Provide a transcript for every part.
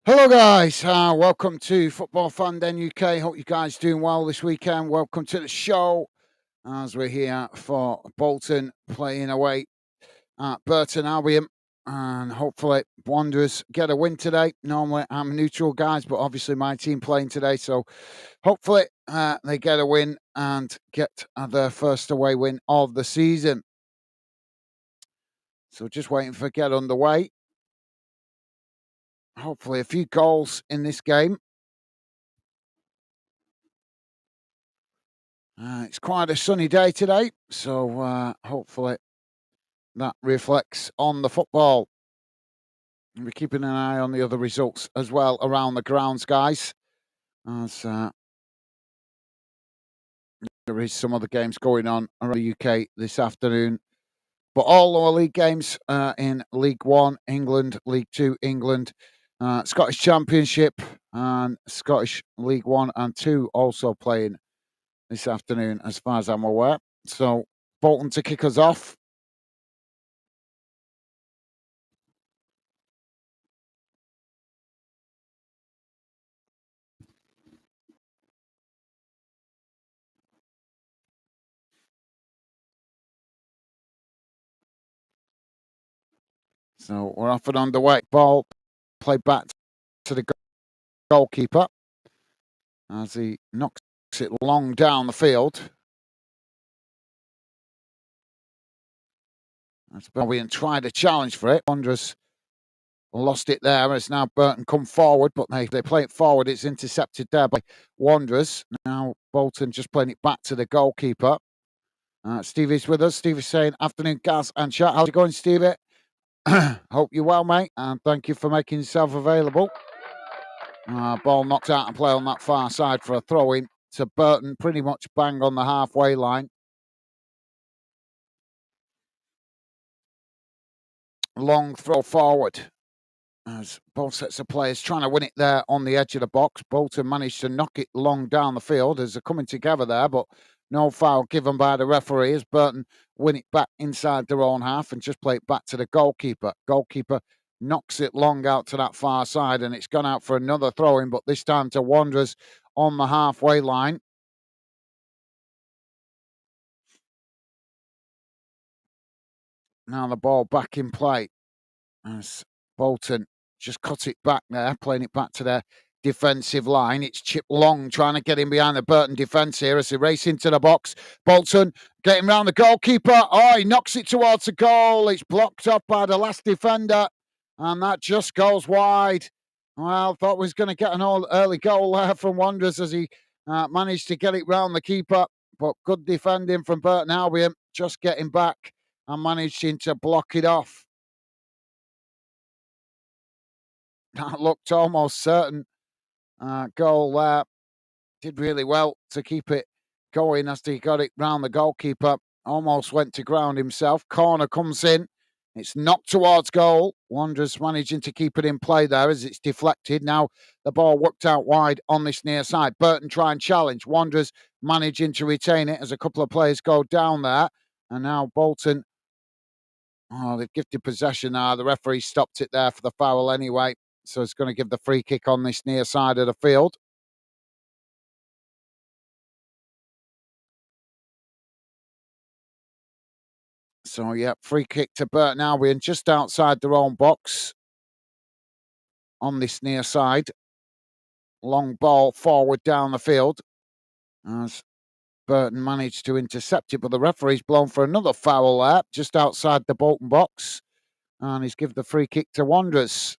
Hello, guys. Welcome to Football Fan Den UK. Hope you guys doing well this weekend. Welcome to the show as we're here for Bolton playing away at Burton, Albion, and hopefully Wanderers get a win today. Normally I'm neutral, guys, but obviously my team playing today, so hopefully they get a win and get their first away win of the season. So just waiting for get underway. Hopefully a few goals in this game. It's quite a sunny day today, so hopefully that reflects on the football. And we're keeping an eye on the other results as well around the grounds, guys, as there is some other games going on around the UK this afternoon. But all our league games in League One, England, League Two, England, Scottish Championship, and Scottish League One and Two also playing this afternoon, as far as I'm aware. So Bolton to kick us off. So we're off and underway. Ball played back to the goalkeeper as he knocks it long down the field. As Albion tried a challenge for it. Wanderers lost it there as now Burton come forward, but they play it forward. It's intercepted there by Wanderers. Now Bolton just playing it back to the goalkeeper. Stevie's with us. Stevie's saying, afternoon, Gaz and chat. How's it going, Stevie? Hope you're well, mate, and thank you for making yourself available. Ball knocked out and play on that far side for a throw-in to Burton, pretty much bang on the halfway line. Long throw forward as both sets of players trying to win it there on the edge of the box. Bolton managed to knock it long down the field as they're coming together there, but no foul given by the referee as Burton win it back inside their own half and just play it back to the goalkeeper. Goalkeeper knocks it long out to that far side and it's gone out for another throw-in, but this time to Wanderers on the halfway line. Now the ball back in play as Bolton just cut it back there, playing it back to their defensive line. It's Chip Long trying to get in behind the Burton defence here as they race into the box. Bolton getting round the goalkeeper. Oh, he knocks it towards the goal. It's blocked up by the last defender, and that just goes wide. Well, thought was going to get an early goal there from Wanderers as he managed to get it round the keeper, but good defending from Burton Albion, just getting back and managing to block it off. That looked almost certain goal there. Did really well to keep it going as he got it round the goalkeeper. Almost went to ground himself. Corner comes in. It's knocked towards goal. Wanderers managing to keep it in play there as it's deflected. Now the ball worked out wide on this near side. Burton try and challenge. Wanderers managing to retain it as a couple of players go down there. And now Bolton, they've gifted possession now. The referee stopped it there for the foul anyway. So it's going to give the free kick on this near side of the field. So, yeah, free kick to Burton Albion just outside their own box on this near side. Long ball forward down the field as Burton managed to intercept it, but the referee's blown for another foul there just outside the Bolton box. And he's given the free kick to Wanderers.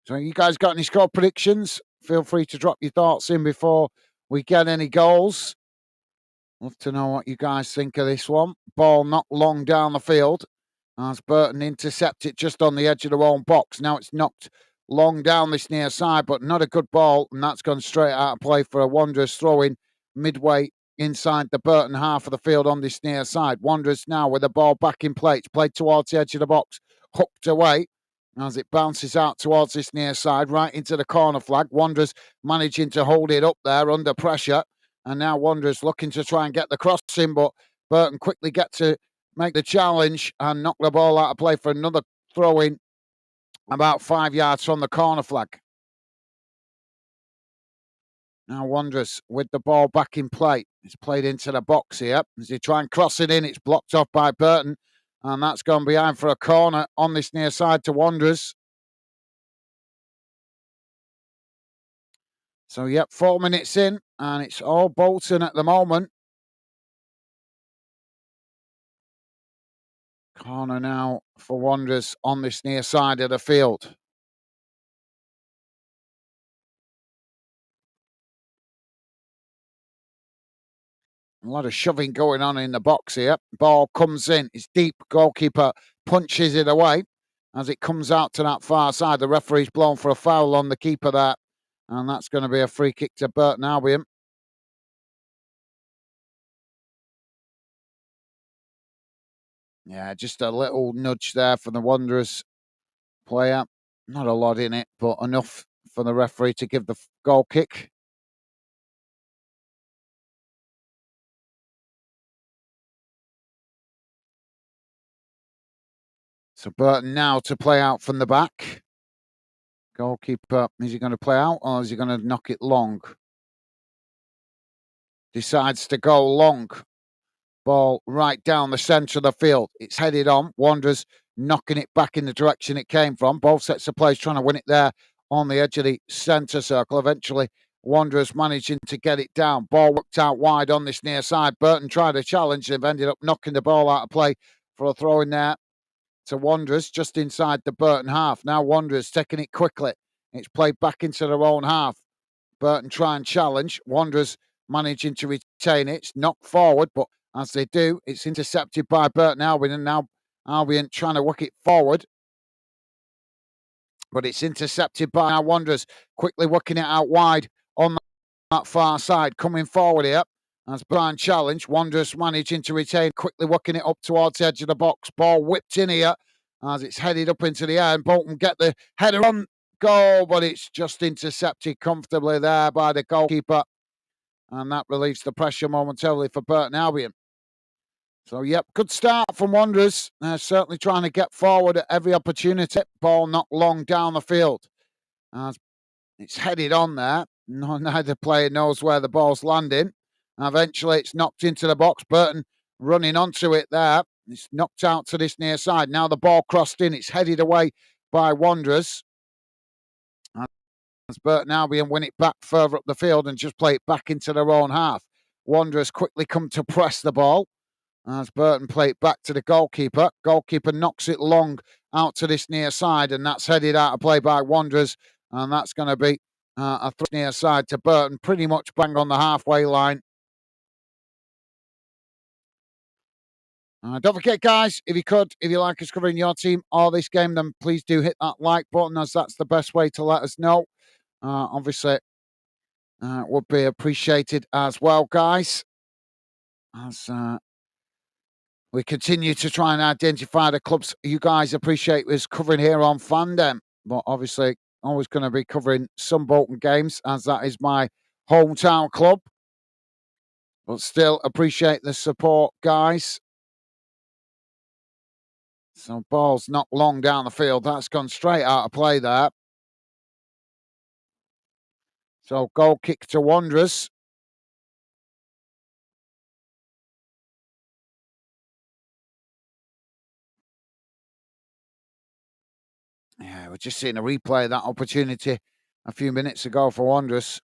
So, you guys got any score predictions? Feel free to drop your thoughts in before we get any goals. Love to know what you guys think of this one. Ball knocked long down the field as Burton intercept it just on the edge of their own box. Now it's knocked long down this near side, but not a good ball, and that's gone straight out of play for a Wanderers throw-in midway inside the Burton half of the field on this near side. Wanderers now with the ball back in play. It's played towards the edge of the box, hooked away as it bounces out towards this near side, right into the corner flag. Wanderers managing to hold it up there under pressure. And now Wanderers looking to try and get the cross in, but Burton quickly get to make the challenge and knock the ball out of play for another throw in about 5 yards from the corner flag. Now Wanderers with the ball back in play. It's played into the box here. As they try and cross it in, it's blocked off by Burton. And that's gone behind for a corner on this near side to Wanderers. So, yep, 4 minutes in, and it's all Bolton at the moment. Corner now for Wanderers on this near side of the field. A lot of shoving going on in the box here. Ball comes in. It's deep. Goalkeeper punches it away. As it comes out to that far side, the referee's blown for a foul on the keeper there. And that's going to be a free kick to Burton Albion. Yeah, just a little nudge there for the Wanderers player. Not a lot in it, but enough for the referee to give the goal kick. So Burton now to play out from the back. Goalkeeper, is he going to play out or is he going to knock it long? Decides to go long. Ball right down the centre of the field. It's headed on. Wanderers knocking it back in the direction it came from. Both sets of players trying to win it there on the edge of the centre circle. Eventually, Wanderers managing to get it down. Ball worked out wide on this near side. Burton tried a challenge. They've ended up knocking the ball out of play for a throw in there to Wanderers just inside the Burton half. Now Wanderers taking it quickly. It's played back into their own half. Burton try and challenge. Wanderers managing to retain it. It's knocked forward, but as they do, it's intercepted by Burton Albion, and now Albion trying to work it forward. But it's intercepted by our Wanderers, quickly working it out wide on that far side. Coming forward here as Burton challenge. Wanderers managing to retain, quickly working it up towards the edge of the box. Ball whipped in here as it's headed up into the air, and Bolton get the header on goal, but it's just intercepted comfortably there by the goalkeeper. And that relieves the pressure momentarily for Burton Albion. So, yep, good start from Wanderers. Certainly trying to get forward at every opportunity. Ball not long down the field. As it's headed on there. Neither player knows where the ball's landing. Eventually, it's knocked into the box. Burton running onto it there. It's knocked out to this near side. Now the ball crossed in. It's headed away by Wanderers. As Burton Albion win it back further up the field and just play it back into their own half. Wanderers quickly come to press the ball as Burton play it back to the goalkeeper. Goalkeeper knocks it long out to this near side, and that's headed out of play by Wanderers, and that's going to be a near side to Burton, pretty much bang on the halfway line. Don't forget, guys, if you like us covering your team or this game, then please do hit that like button, as that's the best way to let us know. Obviously, would be appreciated as well, guys. As we continue to try and identify the clubs you guys appreciate us covering here on Fandom. But obviously, always going to be covering some Bolton games, as that is my hometown club. But still appreciate the support, guys. So ball's not long down the field. That's gone straight out of play there. So goal kick to Wanderers. Yeah, we're just seeing a replay of that opportunity a few minutes ago for Wanderers.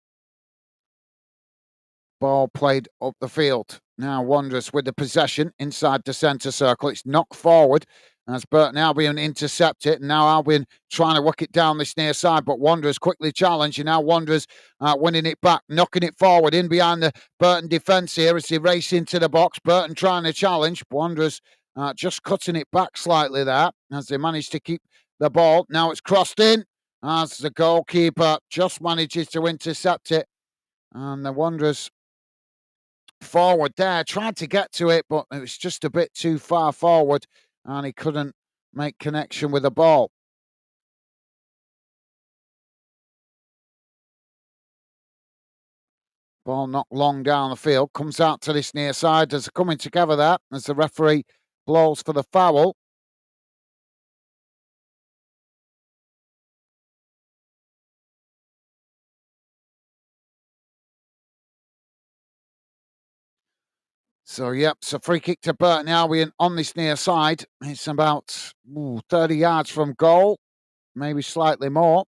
Ball played up the field. Now Wanderers with the possession inside the centre circle. It's knocked forward as Burton Albion intercept it. And now Albion trying to work it down this near side, but Wanderers quickly challenge. And now Wanderers winning it back, knocking it forward in behind the Burton defence here as they race into the box. Burton trying to challenge. Wanderers just cutting it back slightly there as they manage to keep the ball. Now it's crossed in as the goalkeeper just manages to intercept it. And the Wanderers forward there, tried to get to it, but it was just a bit too far forward and he couldn't make connection with the ball. Ball knocked long down the field, comes out to this near side as they're coming together there as the referee blows for the foul. So, yep, it's a free kick to Burton Albion on this near side. It's about 30 yards from goal, maybe slightly more.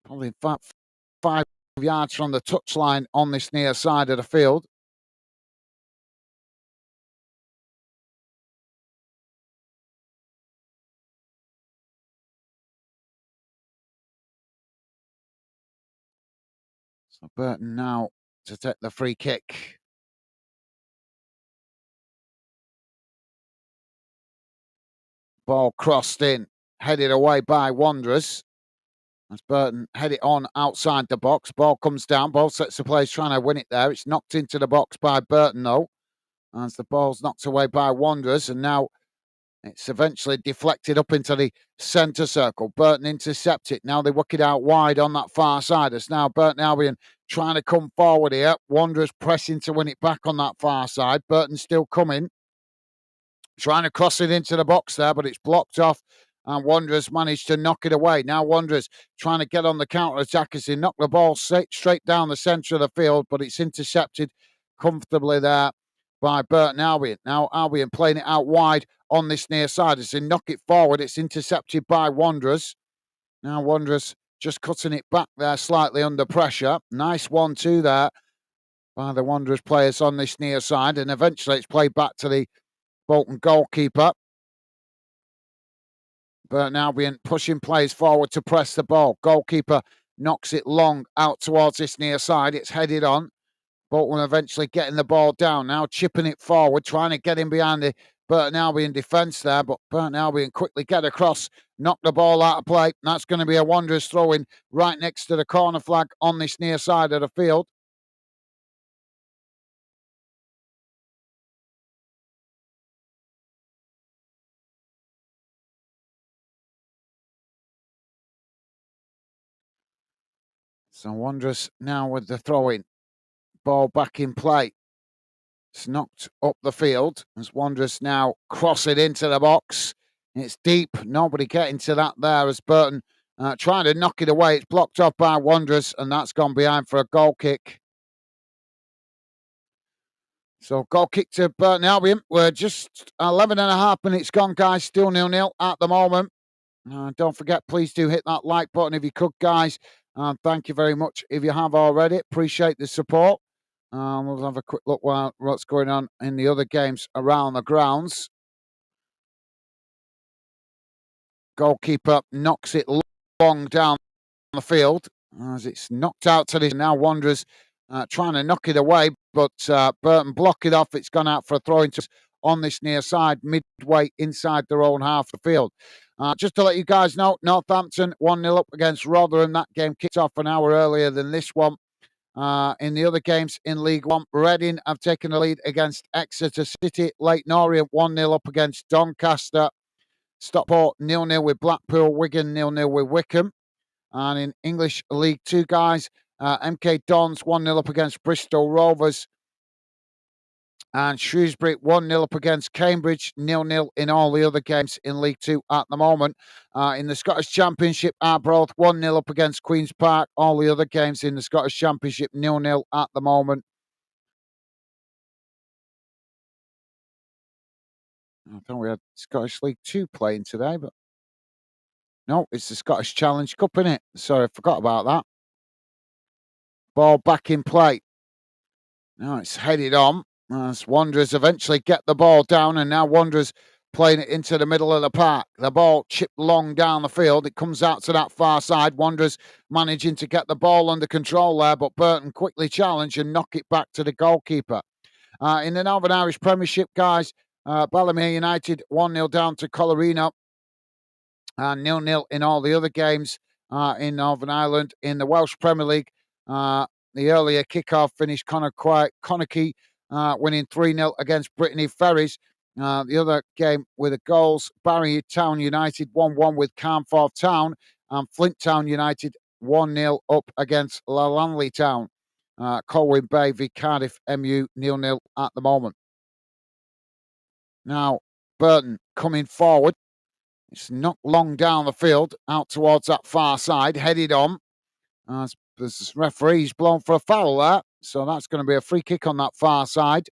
Probably 5 yards from the touchline on this near side of the field. So Burton now to take the free kick. Ball crossed in, headed away by Wanderers. As Burton head it on outside the box. Ball comes down. Ball sets the place trying to win it there. It's knocked into the box by Burton though. As the ball's knocked away by Wanderers. And now it's eventually deflected up into the centre circle. Burton intercept it. Now they work it out wide on that far side. It's now Burton Albion trying to come forward here. Wanderers pressing to win it back on that far side. Burton still coming. Trying to cross it into the box there, but it's blocked off. And Wanderers managed to knock it away. Now Wanderers trying to get on the counter-attack as they knock the ball straight down the centre of the field, but it's intercepted comfortably there by Burton Albion. Now Albion playing it out wide on this near side. As they knock it forward, it's intercepted by Wanderers. Now Wanderers just cutting it back there slightly under pressure. Nice 1-2 there by the Wanderers players on this near side. And eventually it's played back to the Bolton goalkeeper. Burton Albion pushing players forward to press the ball. Goalkeeper knocks it long out towards this near side. It's headed on. Bolton eventually getting the ball down. Now chipping it forward, trying to get in behind the Burton Albion defence there. But Burton Albion quickly get across, knock the ball out of play. That's going to be a Wanderers throw-in right next to the corner flag on this near side of the field. So Wanderers now with the throw-in. Ball back in play. It's knocked up the field as Wanderers now cross it into the box. It's deep. Nobody getting to that there as Burton trying to knock it away. It's blocked off by Wanderers and that's gone behind for a goal kick. So goal kick to Burton Albion. We're just 11 and a half minutes gone, guys. Still 0-0 at the moment. Don't forget, please do hit that like button if you could, guys. Thank you very much if you have already. Appreciate the support. We'll have a quick look what's going on in the other games around the grounds. Goalkeeper knocks it long down the field as it's knocked out to this. Now Wanderers trying to knock it away, but Burton block it off. It's gone out for a throw into on this near side, midway inside their own half of the field. Just to let you guys know, Northampton 1-0 up against Rotherham. That game kicked off an hour earlier than this one. In the other games in League One, Reading have taken the lead against Exeter City. Leyton Orient 1-0 up against Doncaster. Stockport 0-0 with Blackpool. Wigan 0-0 with Wickham. And in English League Two, guys, MK Dons 1-0 up against Bristol Rovers. And Shrewsbury 1-0 up against Cambridge, 0-0 in all the other games in League Two at the moment. In the Scottish Championship, Arbroath 1-0 up against Queen's Park. All the other games in the Scottish Championship, 0-0 at the moment. I thought we had Scottish League Two playing today, but no, it's the Scottish Challenge Cup, innit? Sorry, I forgot about that. Ball back in play. Now it's headed on. As Wanderers eventually get the ball down, and now Wanderers playing it into the middle of the park. The ball chipped long down the field. It comes out to that far side. Wanderers managing to get the ball under control there, but Burton quickly challenge and knock it back to the goalkeeper. In the Northern Irish Premiership, guys, Ballymere United 1-0 down to Colorino, and 0-0 in all the other games in Northern Ireland. In the Welsh Premier League, the earlier kickoff finished Connacht winning 3-0 against Brittany Ferries. The other game with the goals, Barry Town United 1-1 with Carnforth Town, and Flint Town United 1-0 up against Lanley Town. Colwyn Bay v Cardiff MU 0-0 at the moment. Now, Burton coming forward. It's not long down the field, out towards that far side, headed on. The referee's blown for a foul there, so that's going to be a free kick on that far side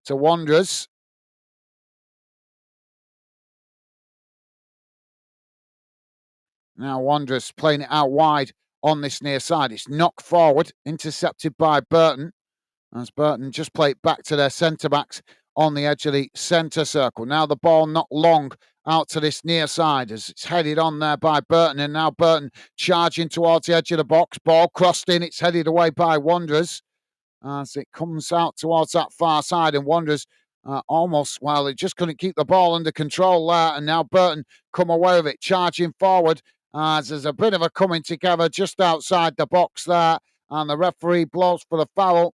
to Wanderers. Now Wanderers playing it out wide on this near side. It's knocked forward, intercepted by Burton. As Burton just play it back to their centre-backs on the edge of the centre circle. Now the ball not long out to this near side as it's headed on there by Burton. And now Burton charging towards the edge of the box. Ball crossed in. It's headed away by Wanderers as it comes out towards that far side. And Wanderers they just couldn't keep the ball under control there. And now Burton come away with it, charging forward as there's a bit of a coming together just outside the box there. And the referee blows for the foul.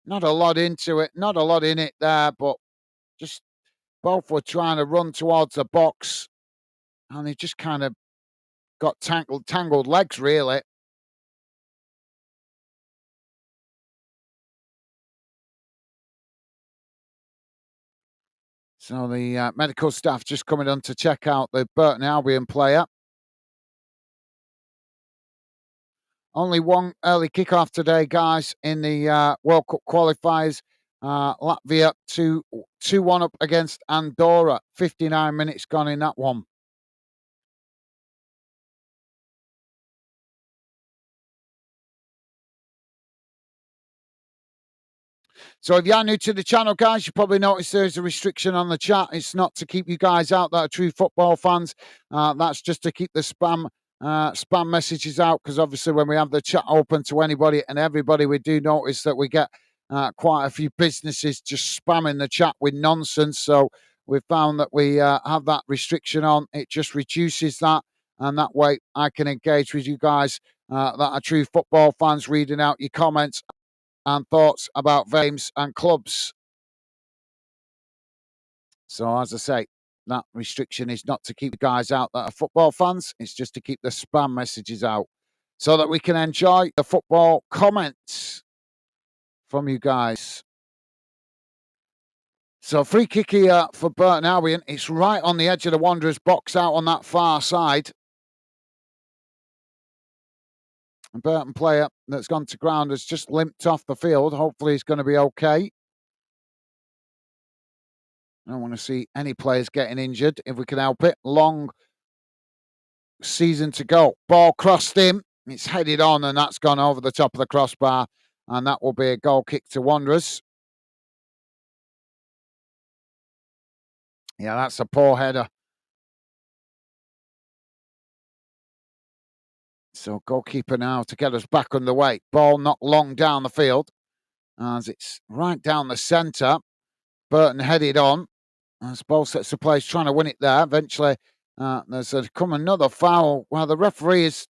Not a lot into it, not a lot in it there, but just both were trying to run towards the box and they just kind of got tangled legs, really. So the medical staff just coming on to check out the Burton Albion player. Only one early kickoff today, guys, in the World Cup qualifiers. Latvia 2-1 up against Andorra. 59 minutes gone in that one. So if you're new to the channel, guys, you probably noticed there's a restriction on the chat. It's not to keep you guys out that are true football fans. That's just to keep the spam messages out, because obviously when we have the chat open to anybody and everybody, we do notice that we get quite a few businesses just spamming the chat with nonsense. So we've found that we have that restriction on. It just reduces that, and that way I can engage with you guys that are true football fans, reading out your comments and thoughts about games and clubs. So as I say, that restriction is not to keep the guys out that are football fans. It's just to keep the spam messages out so that we can enjoy the football comments from you guys. So free kick here for Burton Albion. It's right on the edge of the Wanderers box out on that far side. A Burton player that's gone to ground has just limped off the field. Hopefully he's going to be okay. I don't want to see any players getting injured if we can help it. Long season to go. Ball crossed him. It's headed on and that's gone over the top of the crossbar. And that will be a goal kick to Wanderers. Yeah, that's a poor header. So goalkeeper now to get us back underway. Ball not long down the field as it's right down the centre. Burton headed on as ball sets the place, trying to win it there. Eventually, there's come another foul. Well, the referee is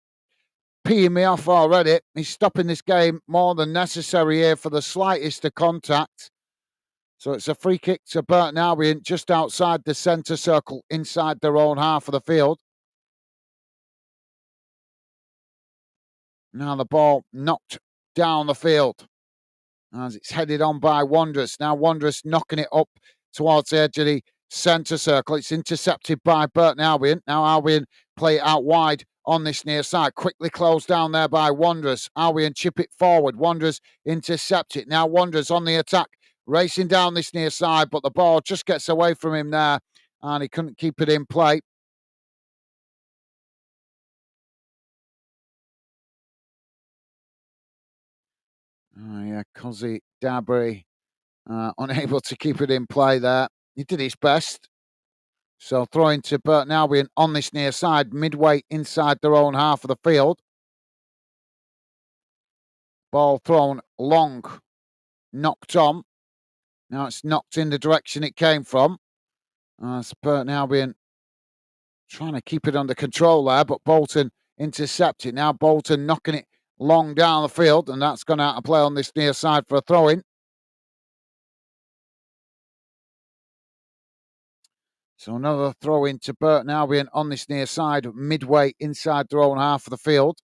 peeing me off already. He's stopping this game more than necessary here for the slightest of contact. So it's a free kick to Burton Albion just outside the centre circle, inside their own half of the field. Now the ball knocked down the field as it's headed on by Wanderers. Now Wanderers knocking it up towards the edge of the centre circle. It's intercepted by Burton Albion. Now Albion play it out wide on this near side. Quickly closed down there by Wanderers. Albion chip it forward. Wanderers intercept it. Now Wanderers on the attack, racing down this near side, but the ball just gets away from him there and he couldn't keep it in play. Oh, yeah, Cozy Dabry unable to keep it in play there. He did his best. So throwing to Burton Albion on this near side, midway inside their own half of the field. Ball thrown long, knocked on. Now it's knocked in the direction it came from. It's Burton Albion trying to keep it under control there, but Bolton intercepted. Now Bolton knocking it long down the field, and that's gone out of play on this near side for a throw-in. So another throw-in to Burton Albion on this near side, midway inside their own half of the field.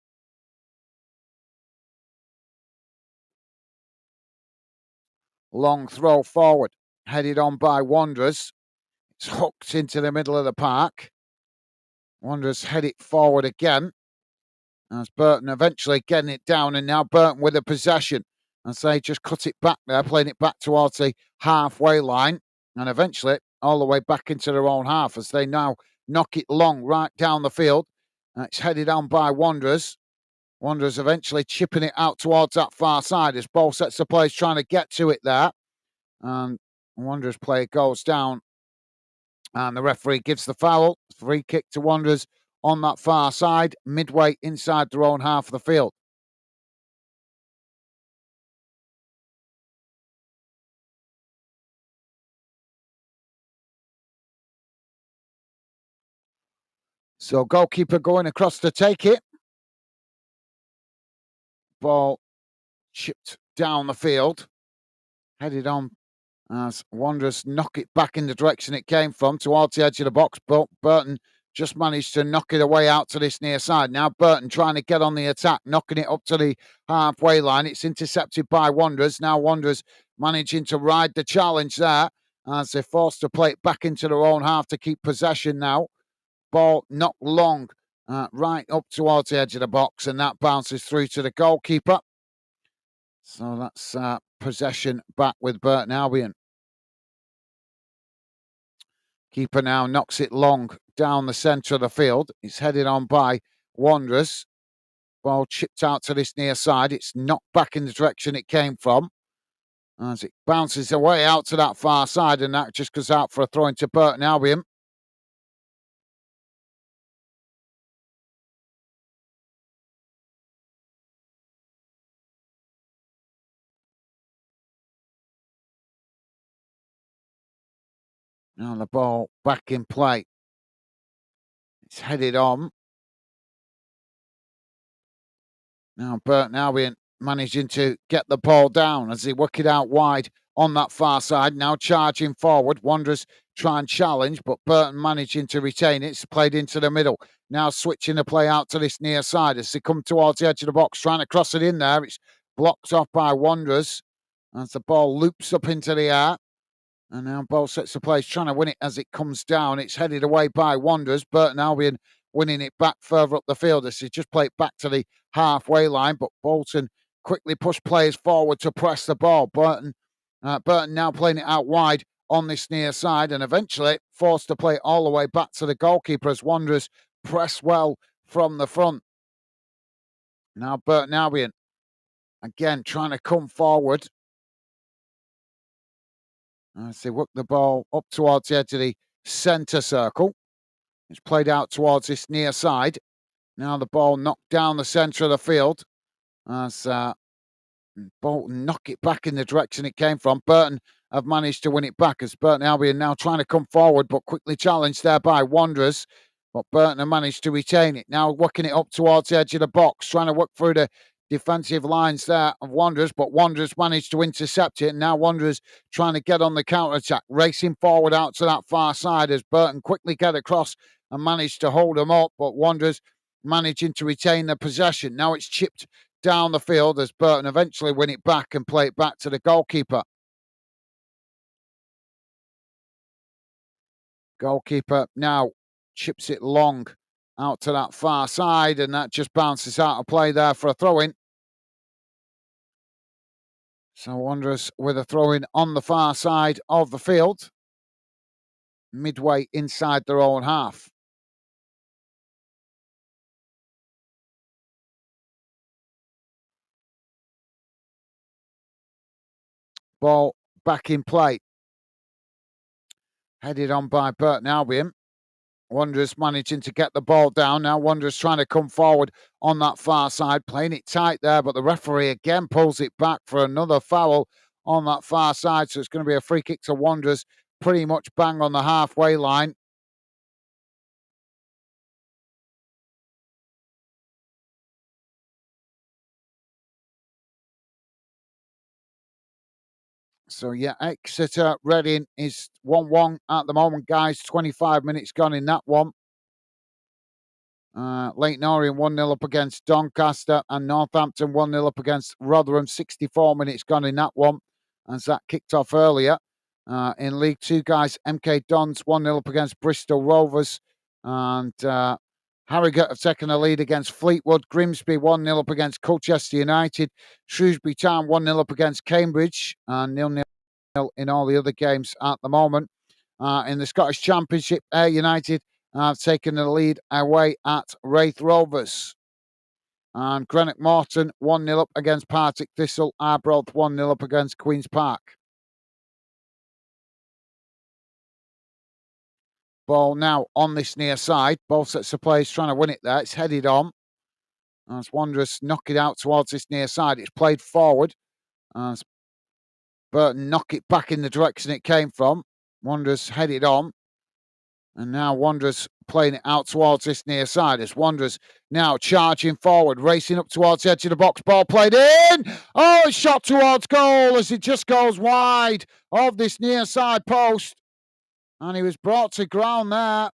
Long throw forward, headed on by Wanderers. It's hooked into the middle of the park. Wanderers head it forward again. As Burton eventually getting it down, and now Burton with the possession. As they just cut it back there, playing it back towards the halfway line, and eventually all the way back into their own half as they now knock it long right down the field. It's headed on by Wanderers. Wanderers eventually chipping it out towards that far side as ball sets the players trying to get to it there. And Wanderers player goes down, and the referee gives the foul. Free kick to Wanderers on that far side, midway inside their own half of the field. So goalkeeper going across to take it. Ball chipped down the field, headed on as Wanderers knock it back in the direction it came from towards the edge of the box. But Burton just managed to knock it away out to this near side. Now Burton trying to get on the attack, knocking it up to the halfway line. It's intercepted by Wanderers. Now Wanderers managing to ride the challenge there as they're forced to play it back into their own half to keep possession now. Ball knocked long right up towards the edge of the box, and that bounces through to the goalkeeper. So that's possession back with Burton Albion. Keeper now knocks it long down the centre of the field. It's headed on by Wanderers. Ball chipped out to this near side. It's knocked back in the direction it came from as it bounces away out to that far side, and that just goes out for a throw into Burton Albion. Now the ball back in play. It's headed on. Now Burton Albion managing to get the ball down as they work it out wide on that far side. Now charging forward. Wanderers try and challenge, but Burton managing to retain it. It's played into the middle. Now switching the play out to this near side as they come towards the edge of the box, trying to cross it in there. It's blocked off by Wanderers as the ball loops up into the air. And now ball sets the place, trying to win it as it comes down. It's headed away by Wanderers. Burton Albion winning it back further up the field as they just play it back to the halfway line. But Bolton quickly push players forward to press the ball. Burton now playing it out wide on this near side and eventually forced to play it all the way back to the goalkeeper as Wanderers press well from the front. Now Burton Albion again trying to come forward. As they work the ball up towards the edge of the centre circle. It's played out towards this near side. Now the ball knocked down the centre of the field as Bolton knock it back in the direction it came from. Burton have managed to win it back as Burton Albion now trying to come forward, but quickly challenged there by Wanderers. But Burton have managed to retain it. Now working it up towards the edge of the box, trying to work through the defensive lines there of Wanderers, but Wanderers managed to intercept it. And now Wanderers trying to get on the counter-attack, racing forward out to that far side as Burton quickly get across and managed to hold them up, but Wanderers managing to retain the possession. Now it's chipped down the field as Burton eventually win it back and play it back to the goalkeeper. Goalkeeper now chips it long out to that far side, and that just bounces out of play there for a throw-in. So Wanderers with a throw-in on the far side of the field, midway inside their own half. Ball back in play. Headed on by Burton Albion. Wanderers managing to get the ball down. Now Wanderers trying to come forward on that far side, playing it tight there, but the referee again pulls it back for another foul on that far side. So it's going to be a free kick to Wanderers, pretty much bang on the halfway line. So yeah, Exeter Reading is 1-1 at the moment, guys. 25 minutes gone in that one. Leyton Orient 1-0 up against Doncaster, and Northampton 1-0 up against Rotherham. 64 minutes gone in that one. as that kicked off earlier. In League Two, guys, MK Dons 1-0 up against Bristol Rovers. And Harrogate have taken a lead against Fleetwood. Grimsby 1-0 up against Colchester United. Shrewsbury Town 1-0 up against Cambridge. And 0-0 in all the other games at the moment. In the Scottish Championship, Ayr United have taken the lead away at Wraith Rovers. And Greenock Morton 1-0 up against Partick Thistle. Arbroath 1-0 up against Queen's Park. Ball now on this near side. Both sets of players trying to win it there. It's headed on. As Wanderers knock it out towards this near side. It's played forward. As Burton knock it back in the direction it came from. Wanderers headed on. And now Wanderers playing it out towards this near side. As Wanderers now charging forward, racing up towards the edge of the box. Ball played in. Oh, it's shot towards goal as it just goes wide of this near side post. And he was brought to ground there.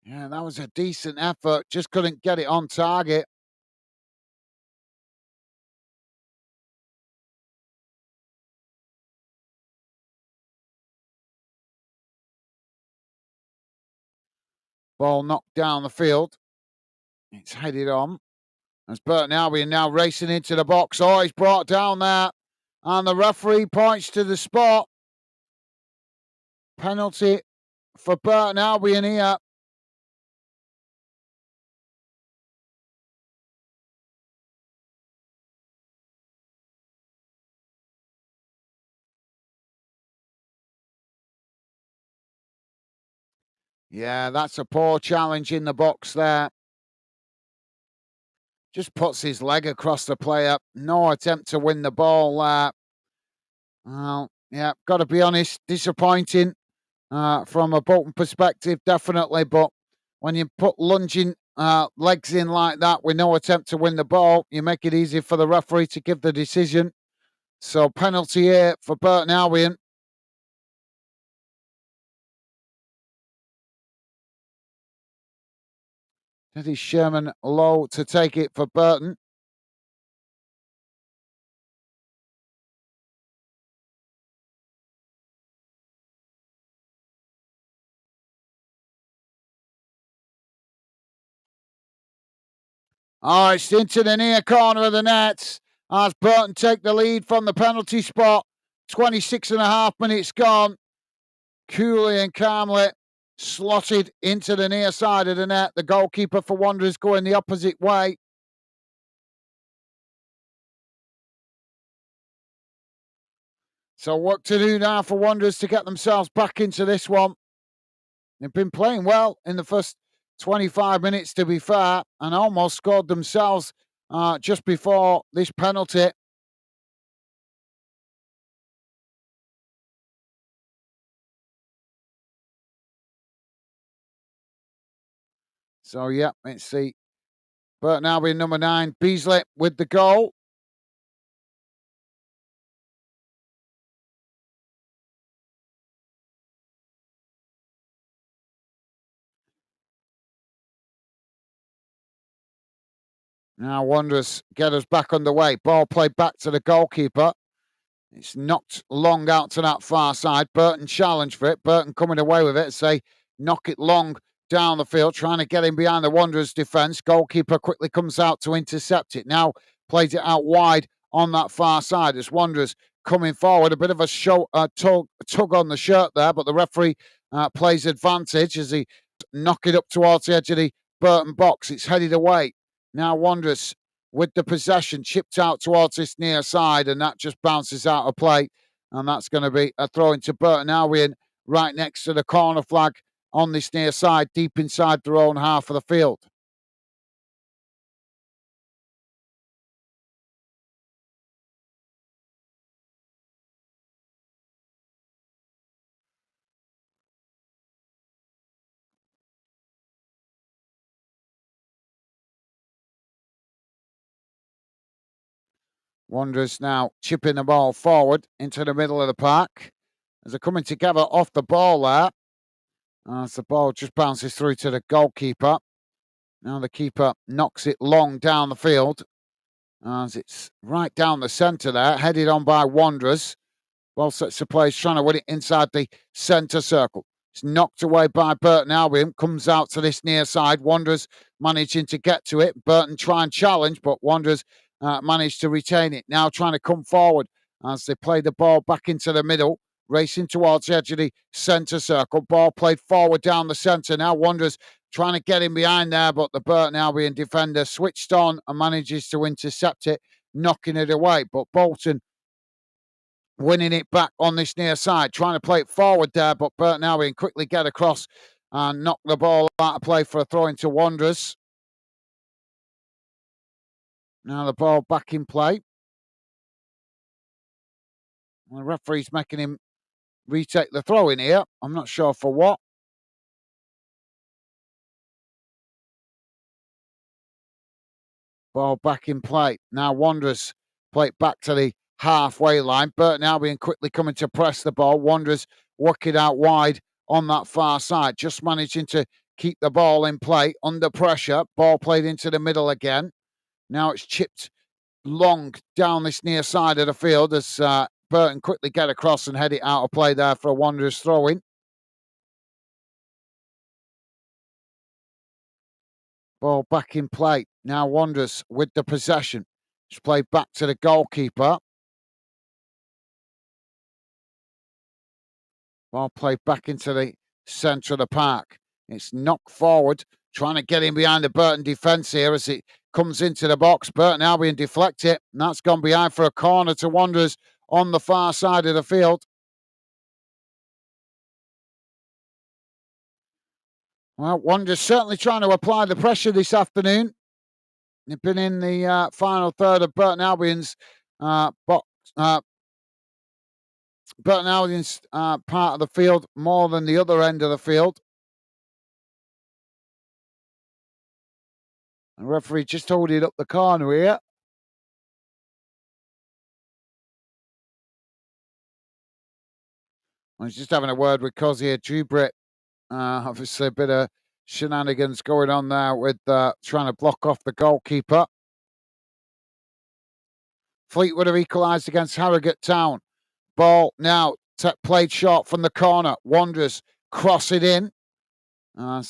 Yeah, that was a decent effort. Just couldn't get it on target. Ball knocked down the field. It's headed on. As Burton Albion now racing into the box. Oh, he's brought down there. And the referee points to the spot. Penalty for Burton Albion here. Yeah, that's a poor challenge in the box there. Just puts his leg across the player. No attempt to win the ball there. Well, yeah, got to be honest, disappointing from a Bolton perspective, definitely. But when you put lunging legs in like that with no attempt to win the ball, you make it easy for the referee to give the decision. So penalty here for Burton Albion. Teddy Sherman low to take it for Burton. Oh, it's into the near corner of the net as Burton take the lead from the penalty spot. 26 and a half minutes gone. Coolly and calmly slotted into the near side of the net. The goalkeeper for Wanderers going the opposite way. So work to do now for Wanderers to get themselves back into this one. They've been playing well in the first 25 minutes, to be fair, and almost scored themselves just before this penalty. So, yeah, let's see. Burton Albion, number 9, Beasley with the goal. Now Wanderers get us back underway. Ball played back to the goalkeeper. It's knocked long out to that far side. Burton challenged for it. Burton coming away with it. Say, knock it long down the field, trying to get in behind the Wanderers' defence. Goalkeeper quickly comes out to intercept it. Now plays it out wide on that far side as Wanderers coming forward. A bit of a tug on the shirt there, but the referee plays advantage as he knock it up towards the edge of the Burton box. It's headed away. Now Wanderers with the possession chipped out towards this near side, and that just bounces out of play. And that's going to be a throw into Burton Albion right next to the corner flag on this near side, deep inside their own half of the field. Wanderers now chipping the ball forward into the middle of the park as they're coming together off the ball there. as the ball just bounces through to the goalkeeper. Now the keeper knocks it long down the field as it's right down the centre there, headed on by Wanderers. Well sets the play, trying to win it inside the centre circle. It's knocked away by Burton Albion, comes out to this near side. Wanderers managing to get to it. Burton try and challenge, but Wanderers managed to retain it. Now trying to come forward as they play the ball back into the middle, racing towards the edge of the centre circle. Ball played forward down the centre. Now Wanderers trying to get in behind there, but the Burton Albion defender switched on and manages to intercept it, knocking it away. But Bolton winning it back on this near side, trying to play it forward there, but Burton Albion quickly get across and knock the ball out of play for a throw into Wanderers. Now the ball back in play. The referee's making him retake the throw in here. I'm not sure for what. Ball back in play. Now Wanderers play it back to the halfway line. Burton Albion quickly coming to press the ball. Wanderers work it out wide on that far side, just managing to keep the ball in play under pressure. Ball played into the middle again. Now it's chipped long down this near side of the field as Burton quickly get across and head it out of play there for a Wanderers throw-in. Ball back in play. Now Wanderers with the possession. It's played back to the goalkeeper. Ball played back into the centre of the park. It's knocked forward, trying to get in behind the Burton defence here as it comes into the box. Burton Albion deflect it, and that's gone behind for a corner to Wanderers on the far side of the field. Well, Wanderers certainly trying to apply the pressure this afternoon. They've been in the final third of Burton Albion's box. Burton Albion's part of the field more than the other end of the field. The referee just holding up the corner here. I was just having a word with Cozier Dubrit. Obviously, a bit of shenanigans going on there with trying to block off the goalkeeper. Fleetwood have equalised against Harrogate Town. Ball now played short from the corner. Wanderers cross it in. Well,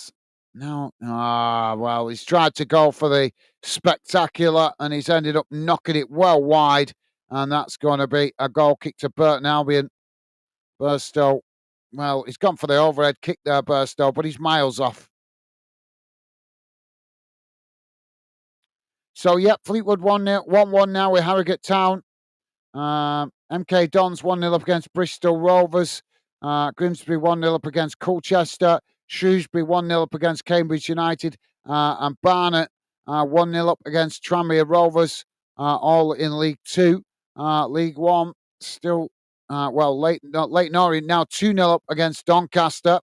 he's tried to go for the spectacular and he's ended up knocking it well wide. And that's going to be a goal kick to Burton Albion. Burstow, well, he's gone for the overhead kick there, Burstow, but he's miles off. So, yep, Fleetwood 1-1 now with Harrogate Town. MK Dons 1-0 up against Bristol Rovers. Grimsby 1-0 up against Colchester. Shrewsbury 1-0 up against Cambridge United. And Barnet 1-0 up against Tranmere Rovers, all in League 2. League 1 still, Leyton Orient now 2-0 up against Doncaster.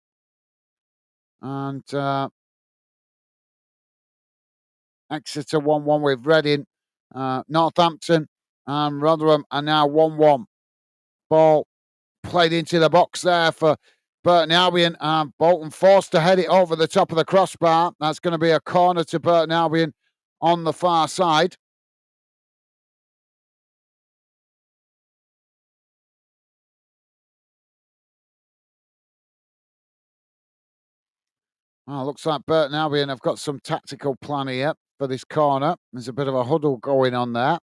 And Exeter 1-1 with Reading. Northampton and Rotherham are now 1-1. Ball played into the box there for Burton Albion, and Bolton forced to head it over the top of the crossbar. That's going to be a corner to Burton Albion on the far side. Well, looks like Burton Albion have got some tactical plan here for this corner. There's a bit of a huddle going on there.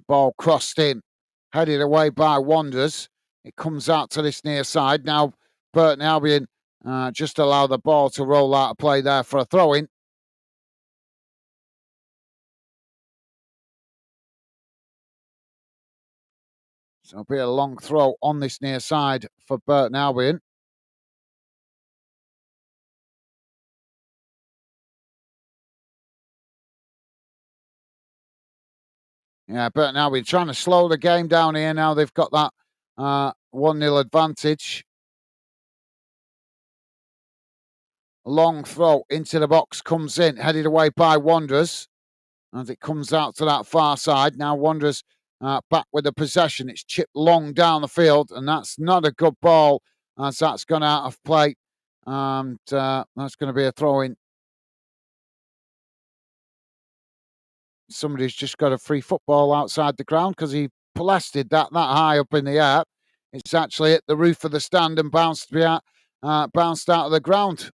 Ball crossed in, headed away by Wanderers. It comes out to this near side. Now Burton Albion just allow the ball to roll out of play there for a throw-in. So it'll be a long throw on this near side for Burton Albion. Yeah, Burton Albion trying to slow the game down here now. They've got that 1-0 advantage. Long throw into the box, comes in, headed away by Wanderers. as it comes out to that far side. Now Wanderers back with the possession. It's chipped long down the field, and that's not a good ball as that's gone out of play. And that's going to be a throw-in. Somebody's just got a free football outside the ground because he blasted that high up in the air. It's actually hit the roof of the stand and bounced out of the ground.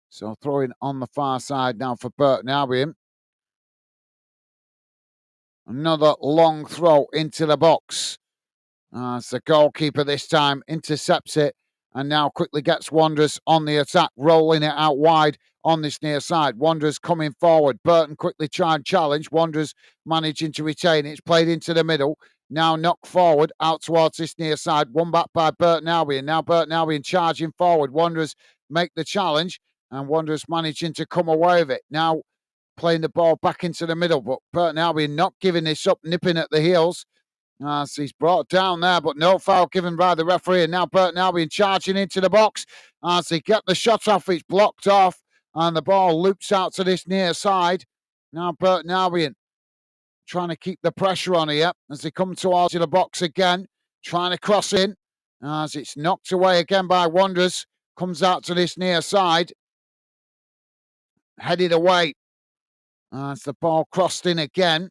So throwing on the far side now for Burton Albion. Another long throw into the box. As the goalkeeper this time intercepts it and now quickly gets Wanderers on the attack, rolling it out wide on this near side. Wanderers coming forward. Burton quickly try and challenge. Wanderers managing to retain it. It's played into the middle. Now knocked forward out towards this near side. Won back by Burton Albion. Now Burton Albion charging forward. Wanderers make the challenge and Wanderers managing to come away with it. Now playing the ball back into the middle, but Burton Albion not giving this up, nipping at the heels. So he's brought down there, but no foul given by the referee. And now Burton Albion charging into the box. As they get the shot off, it's blocked off. And the ball loops out to this near side. Now Burton Albion trying to keep the pressure on here as they come towards the box again. Trying to cross in. As it's knocked away again by Wanderers. Comes out to this near side. Headed away. As the ball crossed in again.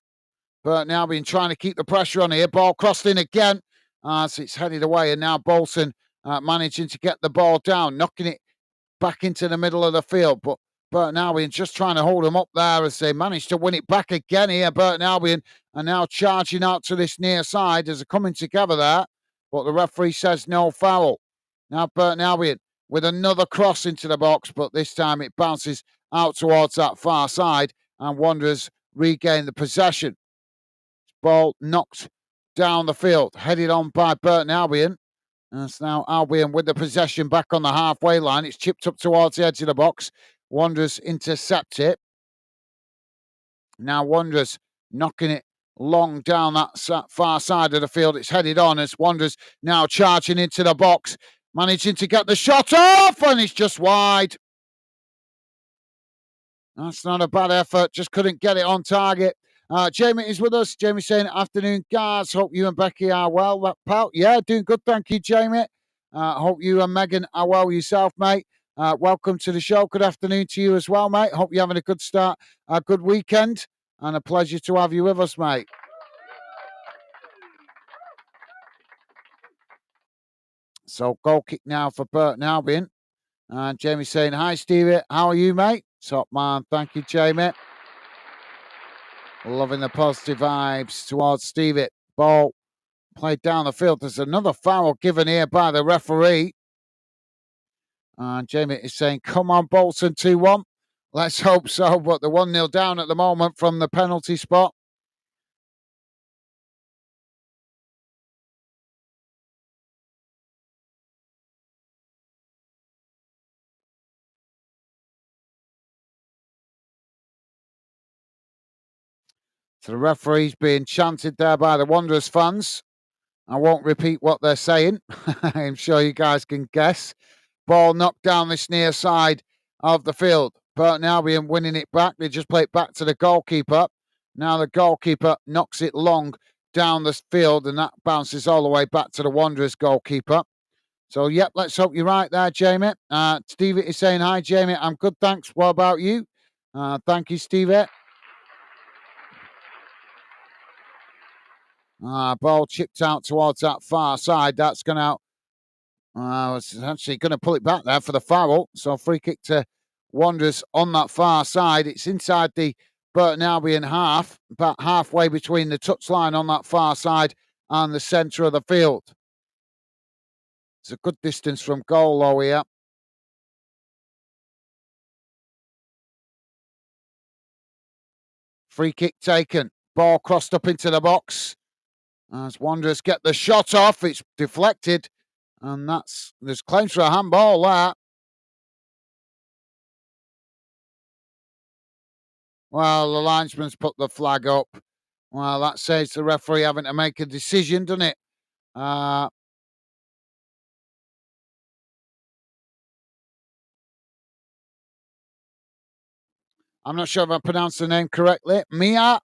Burton Albion trying to keep the pressure on here. Ball crossed in again as it's headed away. And now Bolton managing to get the ball down, knocking it back into the middle of the field. But Burton Albion just trying to hold them up there as they manage to win it back again here. Burton Albion are now charging out to this near side as they're coming together there. But the referee says no foul. Now Burton Albion with another cross into the box, but this time it bounces out towards that far side and Wanderers regain the possession. Ball knocked down the field, headed on by Burton Albion. And it's now Albion with the possession back on the halfway line. It's chipped up towards the edge of the box. Wanderers intercept it. Now Wanderers knocking it long down that far side of the field. It's headed on as Wanderers now charging into the box, managing to get the shot off, and it's just wide. That's not a bad effort, just couldn't get it on target. Jamie is with us. Jamie saying, afternoon, guys. Hope you and Becky are well, pal. Yeah, doing good. Thank you, Jamie. Hope you and Megan are well yourself, mate. Welcome to the show. Good afternoon to you as well, mate. Hope you're having a good start, a good weekend, and a pleasure to have you with us, mate. So, goal kick now for Burton Albion. And Jamie saying, hi, Stevie. How are you, mate? Top man. Thank you, Jamie. Loving the positive vibes towards Stevie. Ball played down the field. There's another foul given here by the referee. And Jamie is saying, come on, Bolton, 2-1. Let's hope so. But they're 1-0 down at the moment from the penalty spot. So the referee's being chanted there by the Wanderers fans. I won't repeat what they're saying. I'm sure you guys can guess. Ball knocked down this near side of the field. Burton Albion winning it back. They just play it back to the goalkeeper. Now the goalkeeper knocks it long down the field and that bounces all the way back to the Wanderers goalkeeper. So, yep, let's hope you're right there, Jamie. Stevie is saying, hi, Jamie. I'm good, thanks. What about you? Thank you, Stevie. Ball chipped out towards that far side. That's going out. It's actually going to pull it back there for the foul. So free kick to Wanderers on that far side. It's inside the Burton Albion half, about halfway between the touchline on that far side and the centre of the field. It's a good distance from goal though here. Free kick taken. Ball crossed up into the box. As Wanderers get the shot off, it's deflected. And there's claims for a handball there. Well, the linesman's put the flag up. Well, that saves the referee having to make a decision, doesn't it? I'm not sure if I pronounced the name correctly. Mia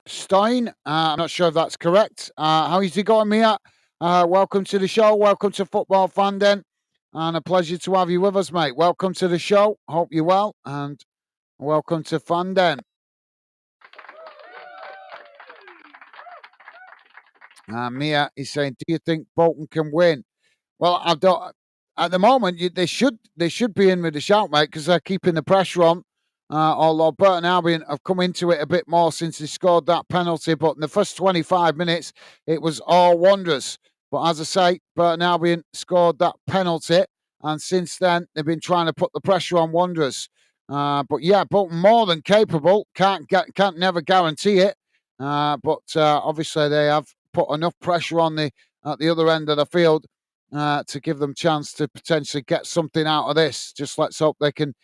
Stein. I'm not sure if that's correct. How is it going, Mia? Welcome to the show. Welcome to Football Fan Den. And a pleasure to have you with us, mate. Welcome to the show. Hope you're well. And welcome to Fan Den. Mia is saying, do you think Bolton can win? Well, I don't. At the moment, they should be in with the shout, mate, because they're keeping the pressure on. Although Burton Albion have come into it a bit more since they scored that penalty, but in the first 25 minutes, it was all Wanderers. But as I say, Burton Albion scored that penalty, and since then they've been trying to put the pressure on Wanderers. But yeah, Bolton more than capable. Can't never guarantee it. But obviously they have put enough pressure on at the other end of the field to give them chance to potentially get something out of this. Just let's hope they can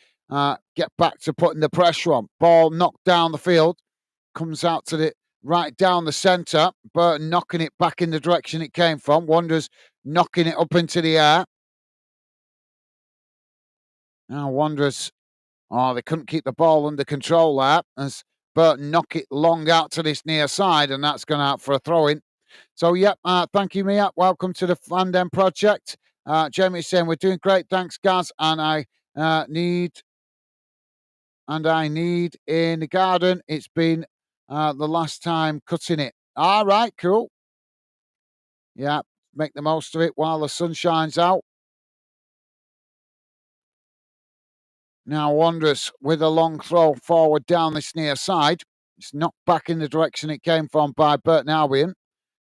get back to putting the pressure on. Ball knocked down the field, comes out to the right down the centre. Burton knocking it back in the direction it came from. Wanderers knocking it up into the air. Now Wanderers, they couldn't keep the ball under control there as Burton knock it long out to this near side, and that's gone out for a throw-in. So, thank you, Mia. Welcome to the Fan Den Project. Jamie's saying, we're doing great. Thanks, Gaz. And I need in the garden. It's been the last time cutting it. All right, cool. Yeah, make the most of it while the sun shines out. Now Wanderers with a long throw forward down this near side. It's knocked back in the direction it came from by Burton Albion.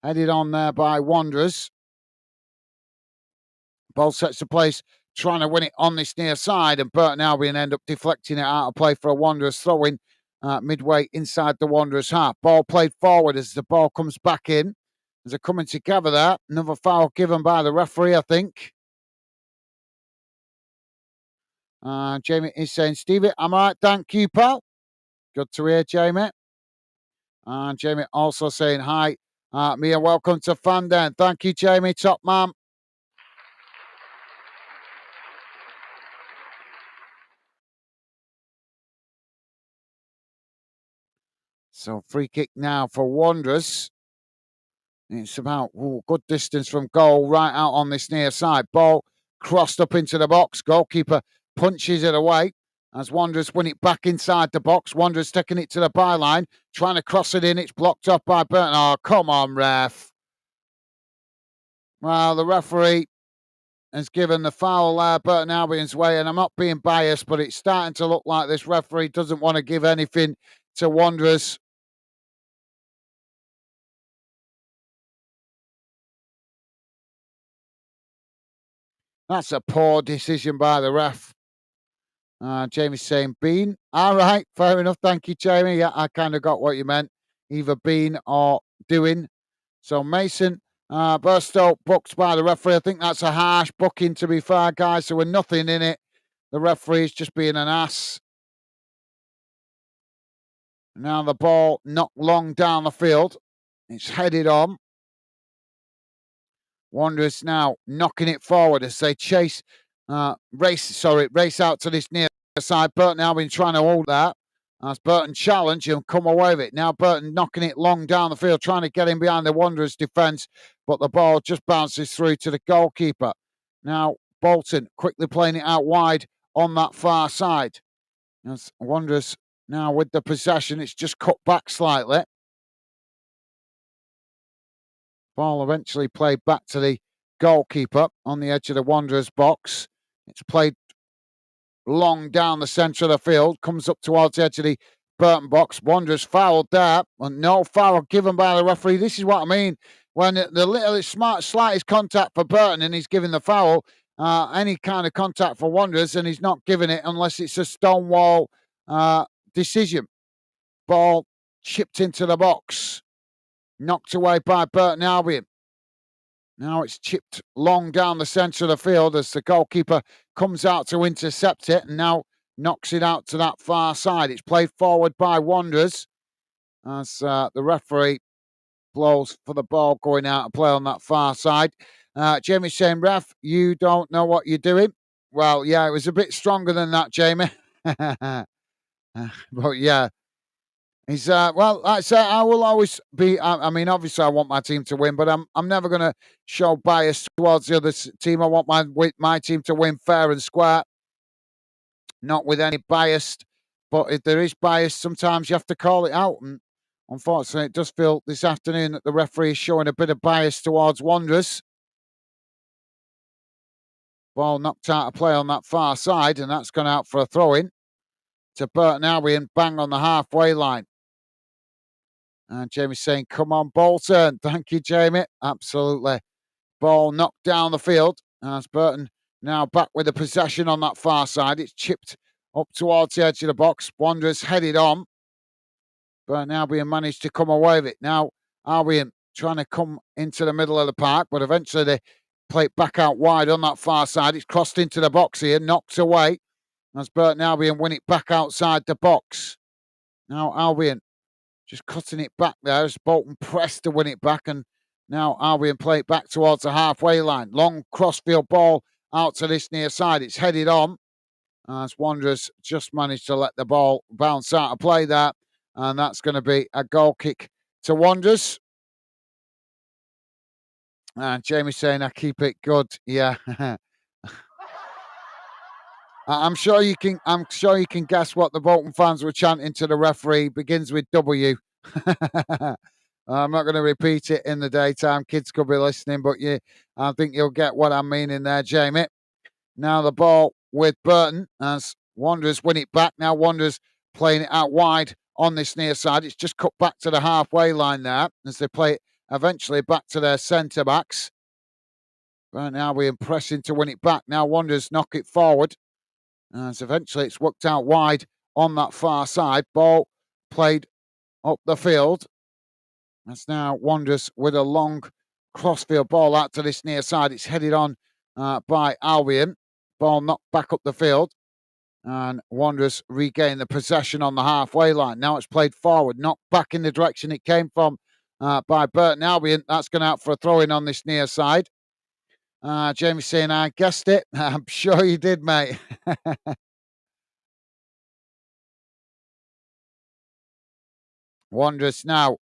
Headed on there by Wanderers. Ball sets the place, trying to win it on this near side, and Burton Albion end up deflecting it out of play for a Wanderers throw-in midway inside the Wanderers half. Ball played forward as the ball comes back in. As they're coming together there. Another foul given by the referee, I think. Jamie is saying, Stevie, I'm all right, thank you, pal. Good to hear, Jamie. And Jamie also saying, hi, Mia, welcome to Fan Den. Thank you, Jamie, top man. So free kick now for Wanderers. It's about good distance from goal, right out on this near side. Ball crossed up into the box. Goalkeeper punches it away as Wanderers win it back inside the box. Wanderers taking it to the byline, trying to cross it in. It's blocked off by Burton. Oh, come on, ref. Well, the referee has given the foul Burton Albion's way, and I'm not being biased, but it's starting to look like this referee doesn't want to give anything to Wanderers. That's a poor decision by the ref. Jamie's saying Bean. All right, fair enough. Thank you, Jamie. Yeah, I kind of got what you meant. Either Bean or doing. So Mason Burstow booked by the referee. I think that's a harsh booking, to be fair, guys. So we're nothing in it. The referee's just being an ass. Now the ball knocked long down the field. It's headed on. Wanderers now knocking it forward as they race out to this near side. Burton Albion trying to hold that. As Burton challenge and come away with it. Now Burton knocking it long down the field, trying to get in behind the Wanderers' defence, but the ball just bounces through to the goalkeeper. Now Bolton quickly playing it out wide on that far side. As Wanderers now with the possession, it's just cut back slightly. Ball eventually played back to the goalkeeper on the edge of the Wanderers box. It's played long down the centre of the field, comes up towards the edge of the Burton box. Wanderers fouled there, and no foul given by the referee. This is what I mean. When the slightest contact for Burton and he's giving the foul, any kind of contact for Wanderers, and he's not giving it unless it's a stonewall decision. Ball chipped into the box. Knocked away by Burton Albion. Now it's chipped long down the centre of the field as the goalkeeper comes out to intercept it and now knocks it out to that far side. It's played forward by Wanderers as the referee blows for the ball going out of play on that far side. Jamie's saying, ref, you don't know what you're doing. Well, yeah, it was a bit stronger than that, Jamie. But yeah, he's well. Like I say, I will always be. I mean, obviously, I want my team to win, but I'm never going to show bias towards the other team. I want my team to win fair and square, not with any bias. But if there is bias, sometimes you have to call it out. And unfortunately, it does feel this afternoon that the referee is showing a bit of bias towards Wanderers. Ball knocked out of play on that far side, and that's gone out for a throw-in to Burton Albion, bang on the halfway line. And Jamie's saying, come on, Bolton. Thank you, Jamie. Absolutely. Ball knocked down the field as Burton now back with the possession on that far side. It's chipped up towards the edge of the box. Wanderers headed on. Burton Albion managed to come away with it. Now, Albion trying to come into the middle of the park, but eventually they play it back out wide on that far side. It's crossed into the box here, knocked away as Burton Albion win it back outside the box. Now Albion just cutting it back there as Bolton pressed to win it back, and now Albion play it back towards the halfway line. Long crossfield ball out to this near side. It's headed on as Wanderers just managed to let the ball bounce out of play there, and that's going to be a goal kick to Wanderers. And Jamie saying, I keep it good. Yeah. I'm sure you can guess what the Bolton fans were chanting to the referee. Begins with W. I'm not going to repeat it in the daytime. Kids could be listening, but I think you'll get what I'm meaning there, Jamie. Now the ball with Burton as Wanderers win it back. Now Wanderers playing it out wide on this near side. It's just cut back to the halfway line there as they play it eventually back to their centre backs. Right now we're pressing to win it back. Now Wanderers knock it forward. As eventually it's worked out wide on that far side. Ball played up the field. That's now Wanderers with a long crossfield ball out to this near side. It's headed on by Albion. Ball knocked back up the field. And Wanderers regain the possession on the halfway line. Now it's played forward, knocked back in the direction it came from by Burton Albion. That's gone out for a throw-in on this near side. Jamie saying, I guessed it. I'm sure you did, mate. Wanderers now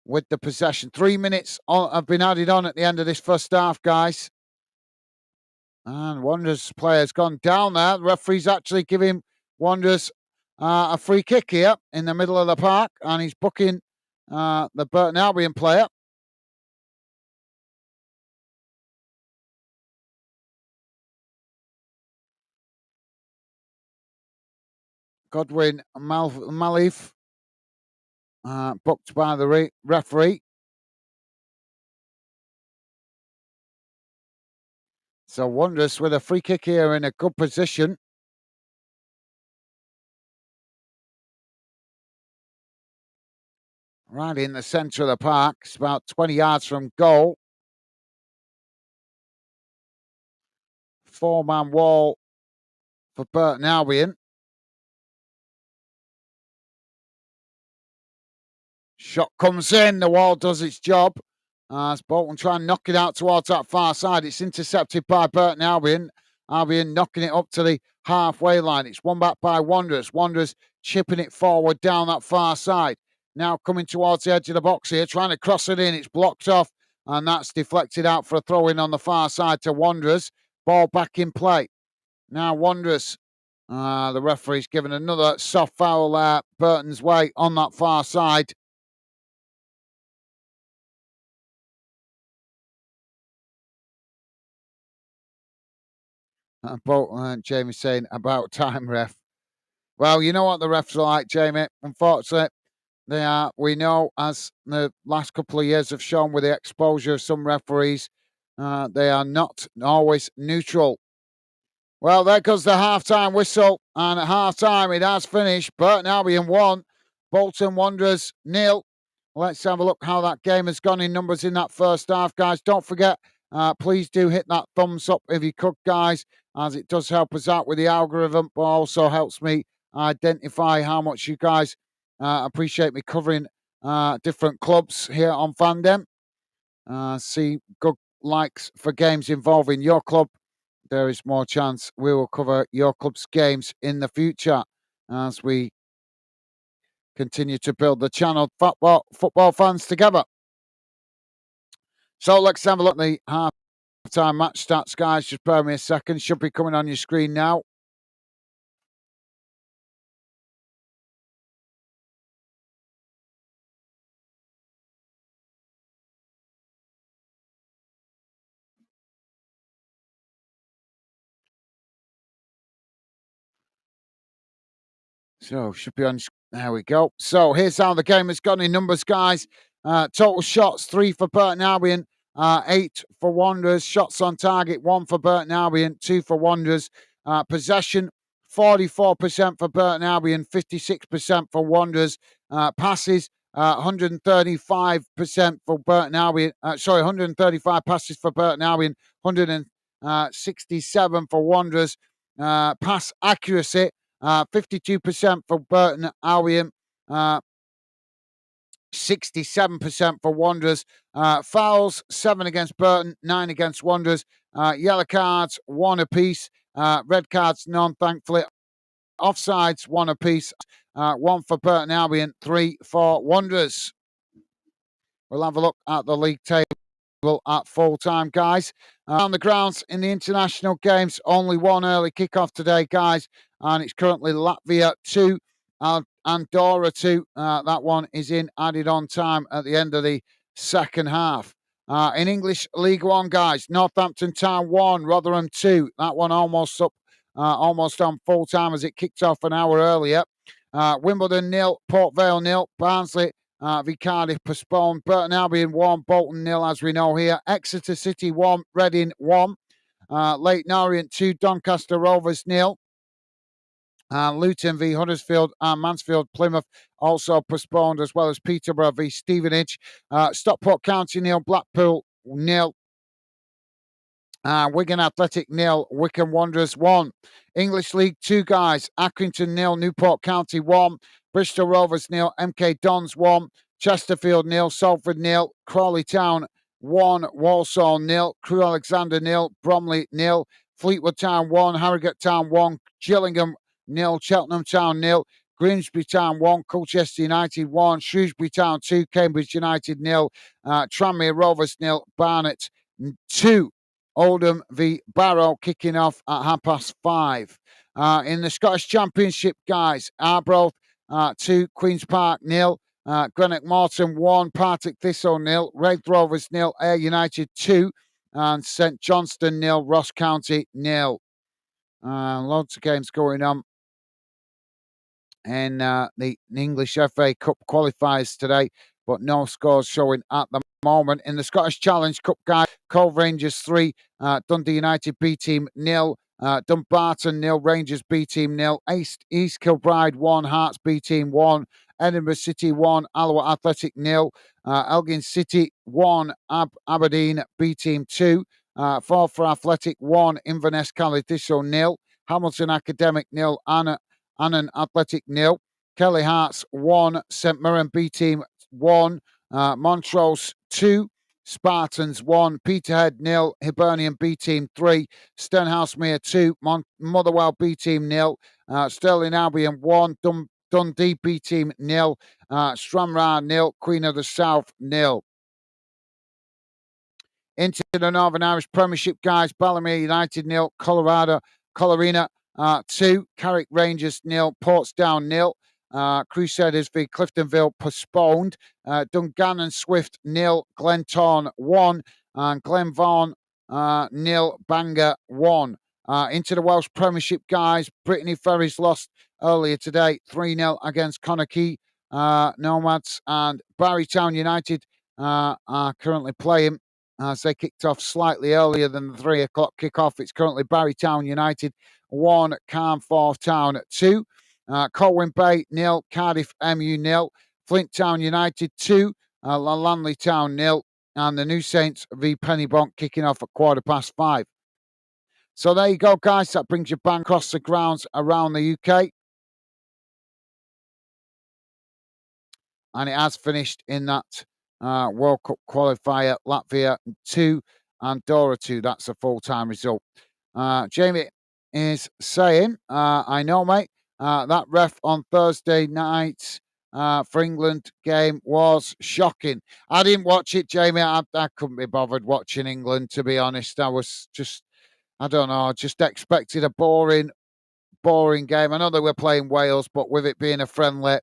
with the possession. 3 minutes have been added on at the end of this first half, guys. And Wanderers player's gone down there. The referee's actually giving Wanderers a free kick here in the middle of the park, and he's booking the Burton Albion player. Godwin Malif, booked by the referee. So Wanderers with a free kick here in a good position. Right in the centre of the park. It's about 20 yards from goal. 4-man wall for Burton Albion. Shot comes in. The wall does its job. As Bolton try and knock it out towards that far side. It's intercepted by Burton Albion. Albion knocking it up to the halfway line. It's won back by Wanderers. Wanderers chipping it forward down that far side. Now coming towards the edge of the box here, trying to cross it in. It's blocked off, and that's deflected out for a throw-in on the far side to Wanderers. Ball back in play. Now Wanderers. The referee's given another soft foul there, Burton's way on that far side. Bolton and Jamie saying, about time, ref. Well, you know what the refs are like, Jamie. Unfortunately, they are, we know, as the last couple of years have shown with the exposure of some referees, they are not always neutral. Well, there goes the half-time whistle, and at half-time it has finished. Burton Albion 1, Bolton Wanderers 0. Let's have a look how that game has gone in numbers in that first half, guys. Don't forget, please do hit that thumbs up if you could, guys, as it does help us out with the algorithm, but also helps me identify how much you guys appreciate me covering different clubs here on Fandom. See good likes for games involving your club there is more chance we will cover your club's games in the future as we continue to build the channel football fans together. So let's have a look at the half-time match stats, guys. Just bear with me a second. Should be coming on your screen now. So should be on. There we go. So here's how the game has gone in numbers, guys. Total shots 3 for Burton Albion, 8 for Wanderers. Shots on target 1 for Burton Albion, 2 for Wanderers. Possession 44% for Burton Albion, 56% for Wanderers. Passes 135% for Burton Albion. 135 passes for Burton Albion, 167 for Wanderers. Pass accuracy 52% for Burton Albion, 67% for Wanderers. Fouls 7 against Burton, 9 against Wanderers. Yellow cards 1 apiece. Red cards none, thankfully. Offsides 1 apiece. 1 for Burton Albion, 3 for Wanderers. We'll have a look at the league table at full time, guys. On the grounds in the international games, only one early kickoff today, guys, and it's currently Latvia 2, Andorra 2. That one is in added on time at the end of the second half. In English League One, guys, Northampton Town 1, Rotherham 2. That one almost on full time as it kicked off an hour earlier. Wimbledon 0, Port Vale 0, Barnsley v Cardiff postponed. Burton Albion 1, Bolton 0, as we know here. Exeter City 1, Reading 1. Leyton Orient 2, Doncaster Rovers 0. Luton v Huddersfield and Mansfield Plymouth also postponed, as well as Peterborough v Stevenage. Stockport County 0, Blackpool 0. Wigan Athletic 0, Wycombe Wanderers 1. English League 2, guys. Accrington 0, Newport County 1. Bristol Rovers 0, MK Dons 1. Chesterfield 0, Salford 0. Crawley Town 1, Walsall 0. Crewe Alexandra 0, Bromley 0. Fleetwood Town 1, Harrogate Town 1. Gillingham 0, Cheltenham Town 0. Grimsby Town 1, Colchester United 1. Shrewsbury Town 2, Cambridge United 0. Tranmere Rovers 0, Barnet 2. Oldham v Barrow kicking off at 5:30. In the Scottish Championship, guys, Arbroath 2, Queen's Park 0. Greenock Morton 1, Partick Thistle 0. Raith Rovers 0, Ayr United 2. And St Johnstone 0, Ross County 0. Loads of games going on in the English FA Cup qualifiers today, but no scores showing at the moment. In the Scottish Challenge Cup, guys, Cove Rangers 3, Dundee United B Team 0, Dumbarton 0, Rangers B Team 0, East Kilbride 1, Hearts B Team 1, Edinburgh City 1, Alloa Athletic 0, Elgin City 1, Aberdeen B Team 2, Forfar Athletic 1, Inverness Cali Thistle 0, Hamilton Academic 0, Annan Athletic 0, Kelly Hearts 1, St Mirren B Team 1, Montrose 2, Spartans 1, Peterhead 0, Hibernian B Team 3, Stenhousemuir 2, Motherwell B Team 0, Stirling Albion 1, Dundee B Team 0, Stranraer 0, Queen of the South 0. Into the Northern Irish Premiership, guys, Ballymere United 0, Colorina 2, Carrick Rangers 0, Portsdown 0. Crusaders v Cliftonville postponed. Dungannon Swift 0, Glentown 1, and Glenvaughan 0, Bangor 1. Into the Welsh Premiership, guys, Brittany Ferries lost earlier today 3-0 against Connacht Nomads, and Barrytown United are currently playing as they kicked off slightly earlier than the 3 o'clock kickoff. It's currently Barrytown United 1, Carnforth Town 2. Colwyn Bay 0, Cardiff MU 0, Flint Town United 2, Lanley Town 0, and the New Saints v Pennybont kicking off at 5:15. So there you go, guys. That brings you bang across the grounds around the UK. And it has finished in that World Cup qualifier, Latvia 2, Andorra 2. That's a full-time result. Jamie is saying, I know, mate, that ref on Thursday night for England game was shocking. I didn't watch it, Jamie. I couldn't be bothered watching England, to be honest. I was just, I don't know, just expected a boring game. I know they were playing Wales, but with it being a friendly,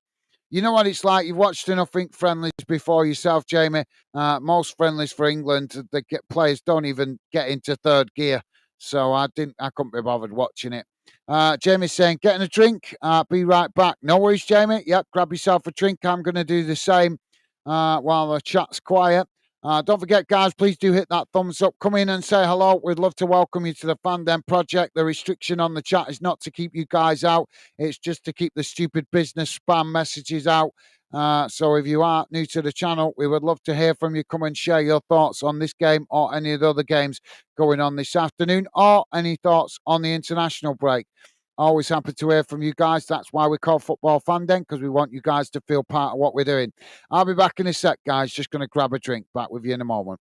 you know what it's like. You've watched enough friendlies before yourself, Jamie. Most friendlies for England, players don't even get into third gear. So I couldn't be bothered watching it. Jamie's saying, getting a drink. Be right back. No worries, Jamie. Yep, grab yourself a drink. I'm going to do the same while the chat's quiet. Don't forget, guys, please do hit that thumbs up. Come in and say hello. We'd love to welcome you to the Fandom Project. The restriction on the chat is not to keep you guys out. It's just to keep the stupid business spam messages out. So if you are new to the channel, we would love to hear from you. Come and share your thoughts on this game or any of the other games going on this afternoon, or any thoughts on the international break. Always happy to hear from you guys. That's why we call Football Fandom, because we want you guys to feel part of what we're doing. I'll be back in a sec, guys. Just going to grab a drink. Back with you in a moment.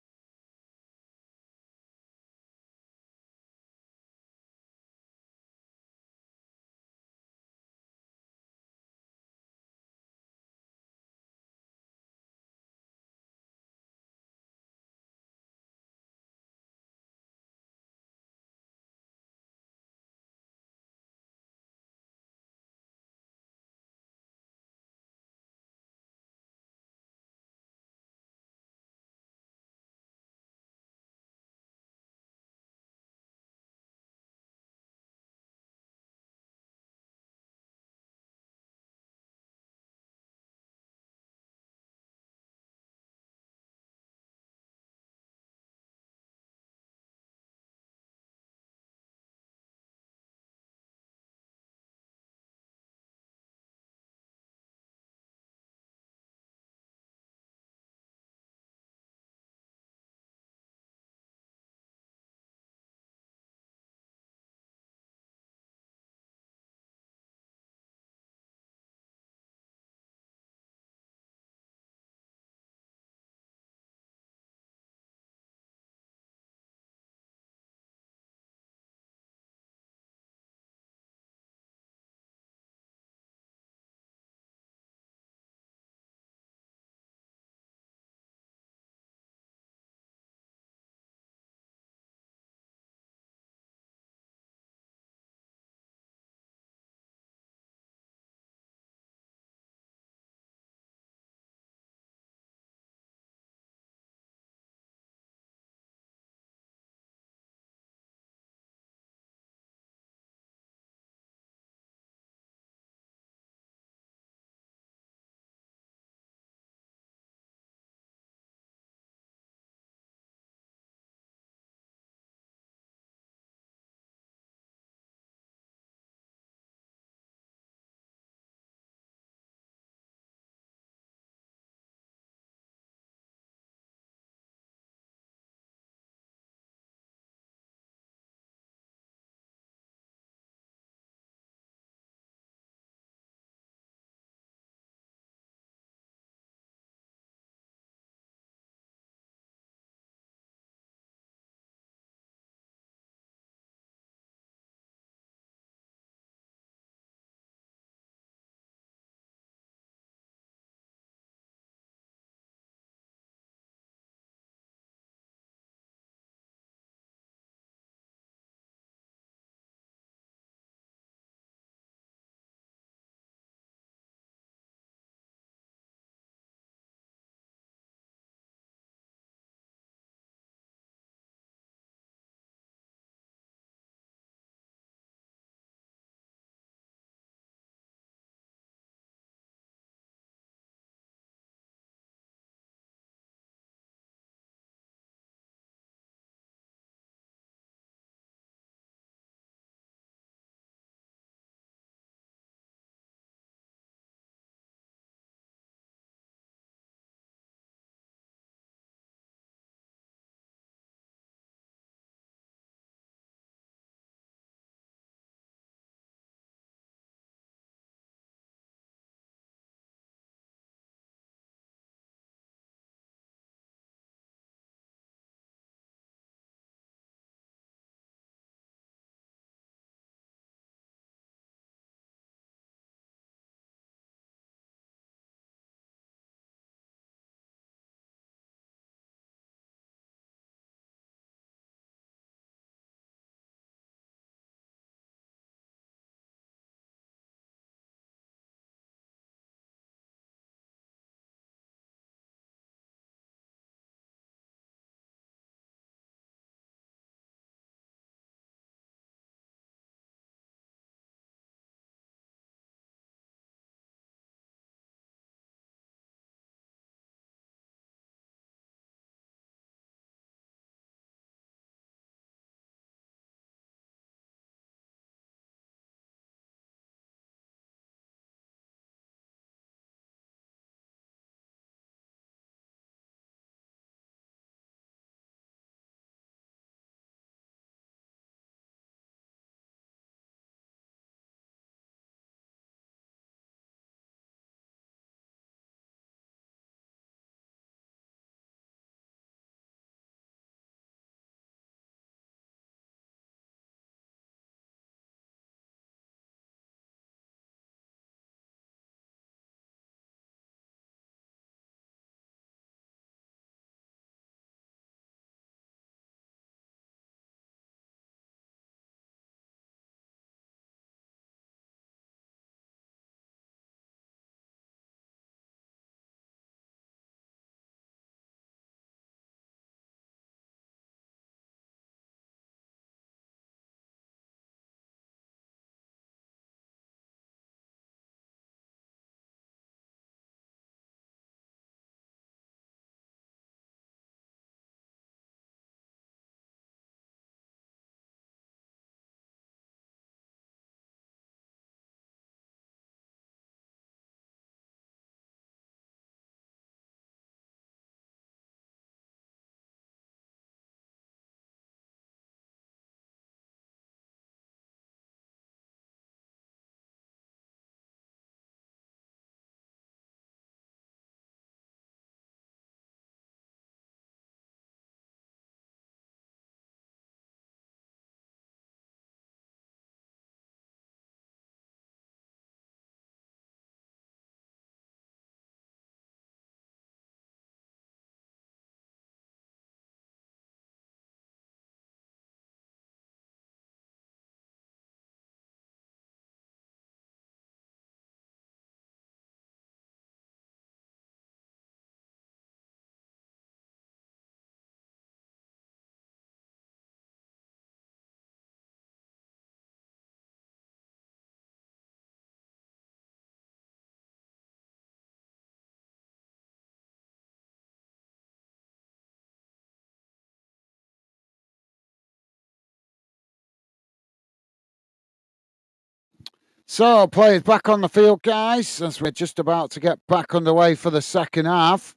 So, players back on the field, guys, as we're just about to get back underway for the second half.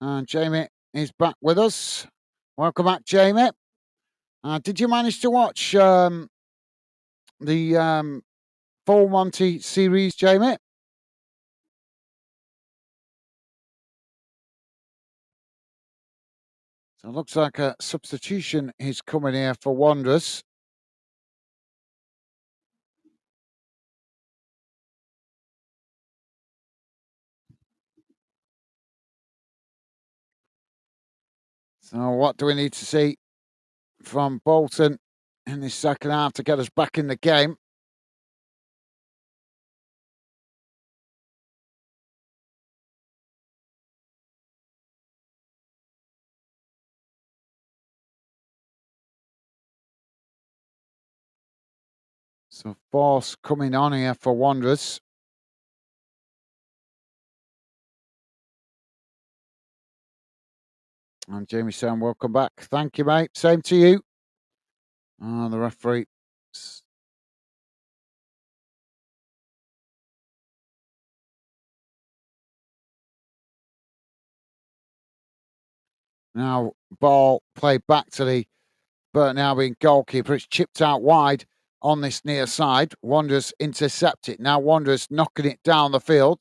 And Jamie is back with us. Welcome back, Jamie. Did you manage to watch the Full Monty series, Jamie? So, it looks like a substitution is coming here for Wanderers. So, what do we need to see from Bolton in this second half to get us back in the game? So, force coming on here for Wanderers. And Jamie saying, welcome back. Thank you, mate. Same to you. The referee. Now, ball played back to the Burton Albion goalkeeper. It's chipped out wide on this near side. Wanderers intercept it. Now, Wanderers knocking it down the field.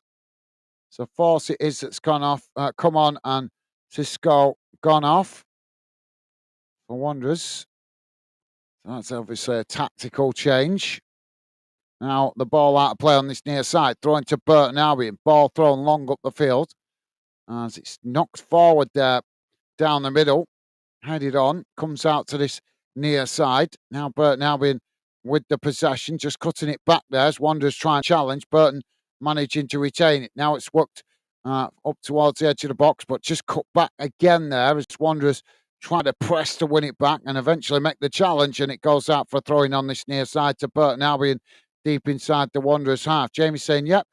So, force it is that's gone off. Come on, and Cisco gone off for Wanderers. So that's obviously a tactical change. Now, the ball out of play on this near side. Throwing to Burton Albion. Ball thrown long up the field. As it's knocked forward there down the middle. Headed on, comes out to this near side. Now Burton Albion with the possession, just cutting it back there as Wanderers try and challenge. Burton managing to retain it. Now it's worked up towards the edge of the box, but just cut back again there as Wanderers try to press to win it back and eventually make the challenge. And it goes out for throwing on this near side to Burton Albion deep inside the Wanderers half. Jamie saying, yep,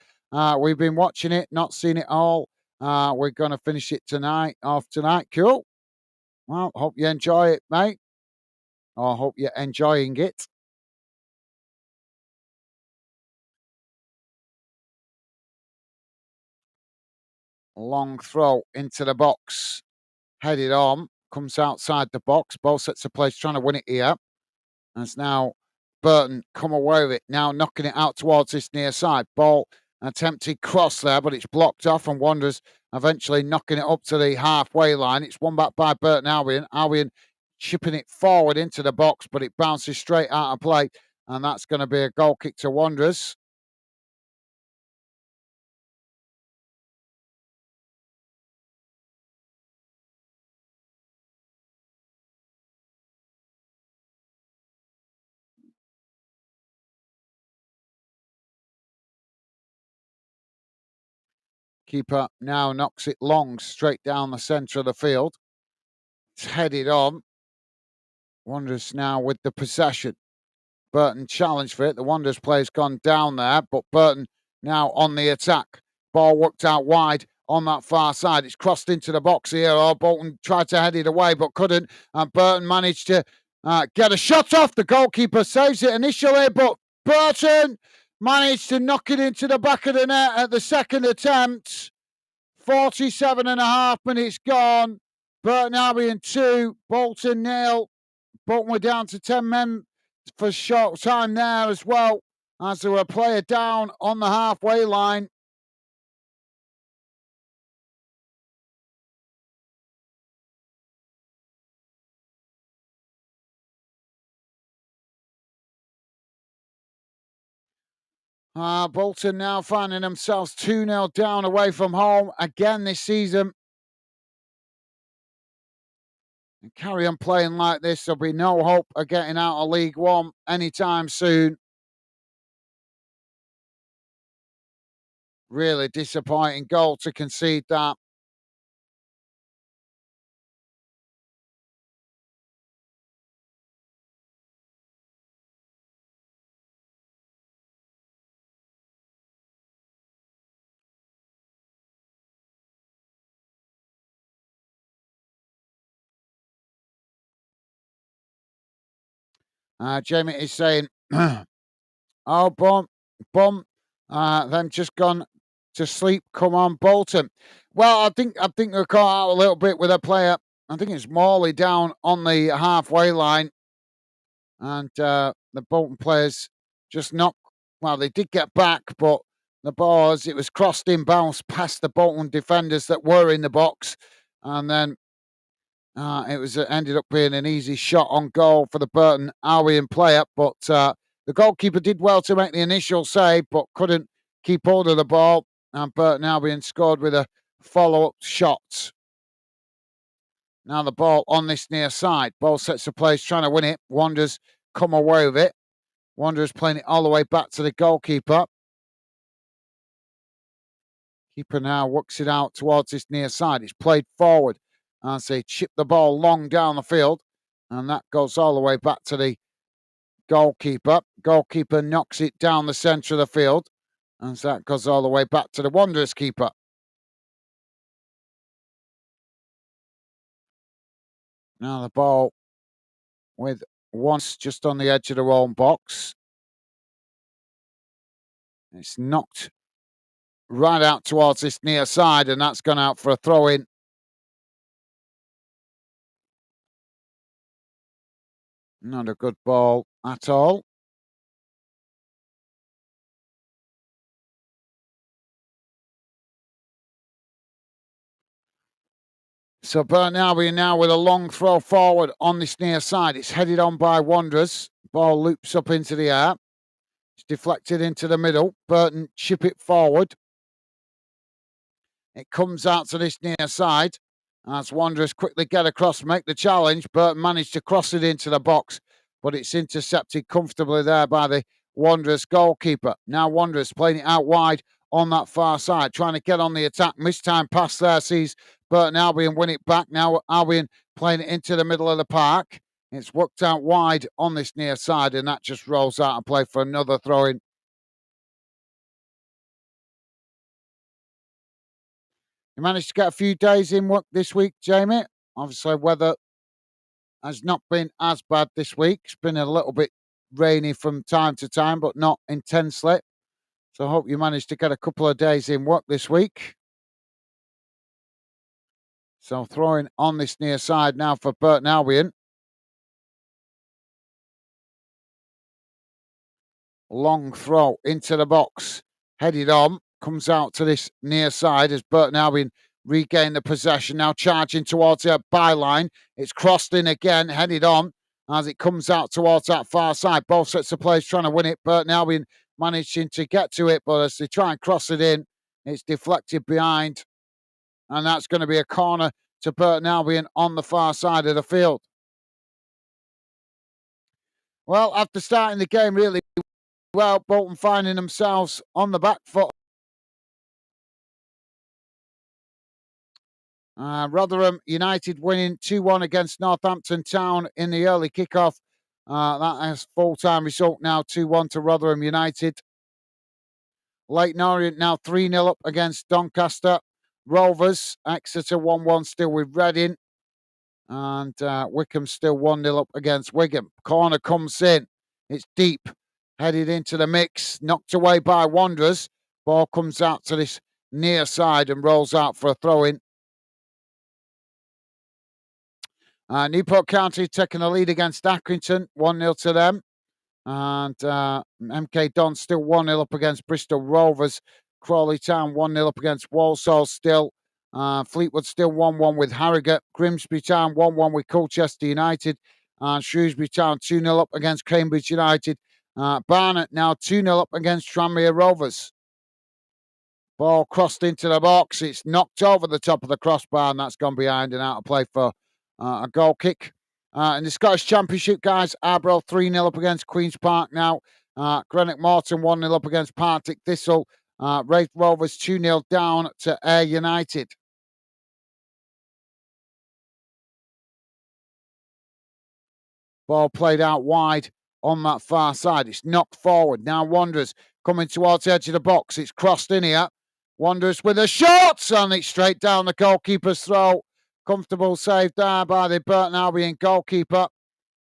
we've been watching it, not seen it all. We're going to finish it off tonight. Cool. Well, hope you enjoy it, mate. Or hope you're enjoying it. Long throw into the box. Headed on. Comes outside the box. Both sets of plays trying to win it here. And it's now Burton come away with it. Now knocking it out towards this near side. Ball attempted cross there, but it's blocked off and Wanderers eventually knocking it up to the halfway line. It's won back by Burton Albion. Albion chipping it forward into the box, but it bounces straight out of play. And that's going to be a goal kick to Wanderers. Keeper now knocks it long straight down the centre of the field. It's headed on. Wanderers now with the possession. Burton challenged for it. The Wanderers player's gone down there, but Burton now on the attack. Ball worked out wide on that far side. It's crossed into the box here. Oh, Bolton tried to head it away, but couldn't. And Burton managed to get a shot off. The goalkeeper saves it initially, but Burton managed to knock it into the back of the net at the second attempt. 47 and a half minutes gone. Burton Albion 2, Bolton 0. Bolton were down to 10 men for short time there as well, as there were a player down on the halfway line. Bolton now finding themselves 2-0 down away from home again this season. And carry on playing like this, there'll be no hope of getting out of League One anytime soon. Really disappointing goal to concede that. Jamie is saying, oh, Bum. Them just gone to sleep. Come on, Bolton. Well, I think they're caught out a little bit with a player. I think it's Morley down on the halfway line, and the Bolton players just not. Well, they did get back, but the ball, as it was crossed in, bounced past the Bolton defenders that were in the box, and then it was ended up being an easy shot on goal for the Burton Albion player. But the goalkeeper did well to make the initial save, but couldn't keep hold of the ball, and Burton Albion scored with a follow-up shot. Now the ball on this near side. Ball sets the place, trying to win it. Wanderers come away with it. Wanderers playing it all the way back to the goalkeeper. Keeper now works it out towards this near side. It's played forward as they chip the ball long down the field. And that goes all the way back to the goalkeeper. Goalkeeper knocks it down the centre of the field. And that goes all the way back to the Wanderers keeper. Now the ball with once just on the edge of their own box. It's knocked right out towards this near side, and that's gone out for a throw-in. Not a good ball at all. So Burton Albion now with a long throw forward on this near side. It's headed on by Wanderers. Ball loops up into the air. It's deflected into the middle. Burton chip it forward. It comes out to this near side. As Wanderers quickly get across, make the challenge. Burton managed to cross it into the box, but it's intercepted comfortably there by the Wanderers goalkeeper. Now Wanderers playing it out wide on that far side, trying to get on the attack. Missed time pass there, sees Burton Albion win it back. Now Albion playing it into the middle of the park. It's worked out wide on this near side, and that just rolls out and play for another throw-in. You managed to get a few days in work this week, Jamie. Obviously, weather has not been as bad this week. It's been a little bit rainy from time to time, but not intensely. So I hope you managed to get a couple of days in work this week. So throwing on this near side now for Burton Albion. Long throw into the box. Headed on. Comes out to this near side as Burton Albion regain the possession. Now charging towards the byline. It's crossed in again. Headed on as it comes out towards that far side. Both sets of players trying to win it. Burton Albion managing to get to it, but as they try and cross it in, it's deflected behind. And that's going to be a corner to Burton Albion on the far side of the field. Well, after starting the game really well, Bolton finding themselves on the back foot. Rotherham United winning 2-1 against Northampton Town in the early kickoff. That is full-time result now, 2-1 to Rotherham United. Leyton Orient now 3-0 up against Doncaster Rovers. Exeter 1-1 still with Reading. And Wickham still 1-0 up against Wigan. Corner comes in. It's deep. Headed into the mix. Knocked away by Wanderers. Ball comes out to this near side and rolls out for a throw-in. Newport County taking the lead against Accrington, 1-0 to them. And MK Dons still 1-0 up against Bristol Rovers. Crawley Town 1-0 up against Walsall still. Fleetwood still 1-1 with Harrogate. Grimsby Town 1-1 with Colchester United. And Shrewsbury Town 2-0 up against Cambridge United. Barnet now 2-0 up against Tranmere Rovers. Ball crossed into the box. It's knocked over the top of the crossbar, and that's gone behind and out of play for a goal kick. In the Scottish Championship, guys, Arbroath 3-0 up against Queen's Park now. Greenock Morton 1-0 up against Partick Thistle. Wraith Rovers 2-0 down to Ayr United. Ball played out wide on that far side. It's knocked forward. Now Wanderers coming towards the edge of the box. It's crossed in here. Wanderers with a shot, and it's straight down the goalkeeper's throat. Comfortable save there by the Burton Albion goalkeeper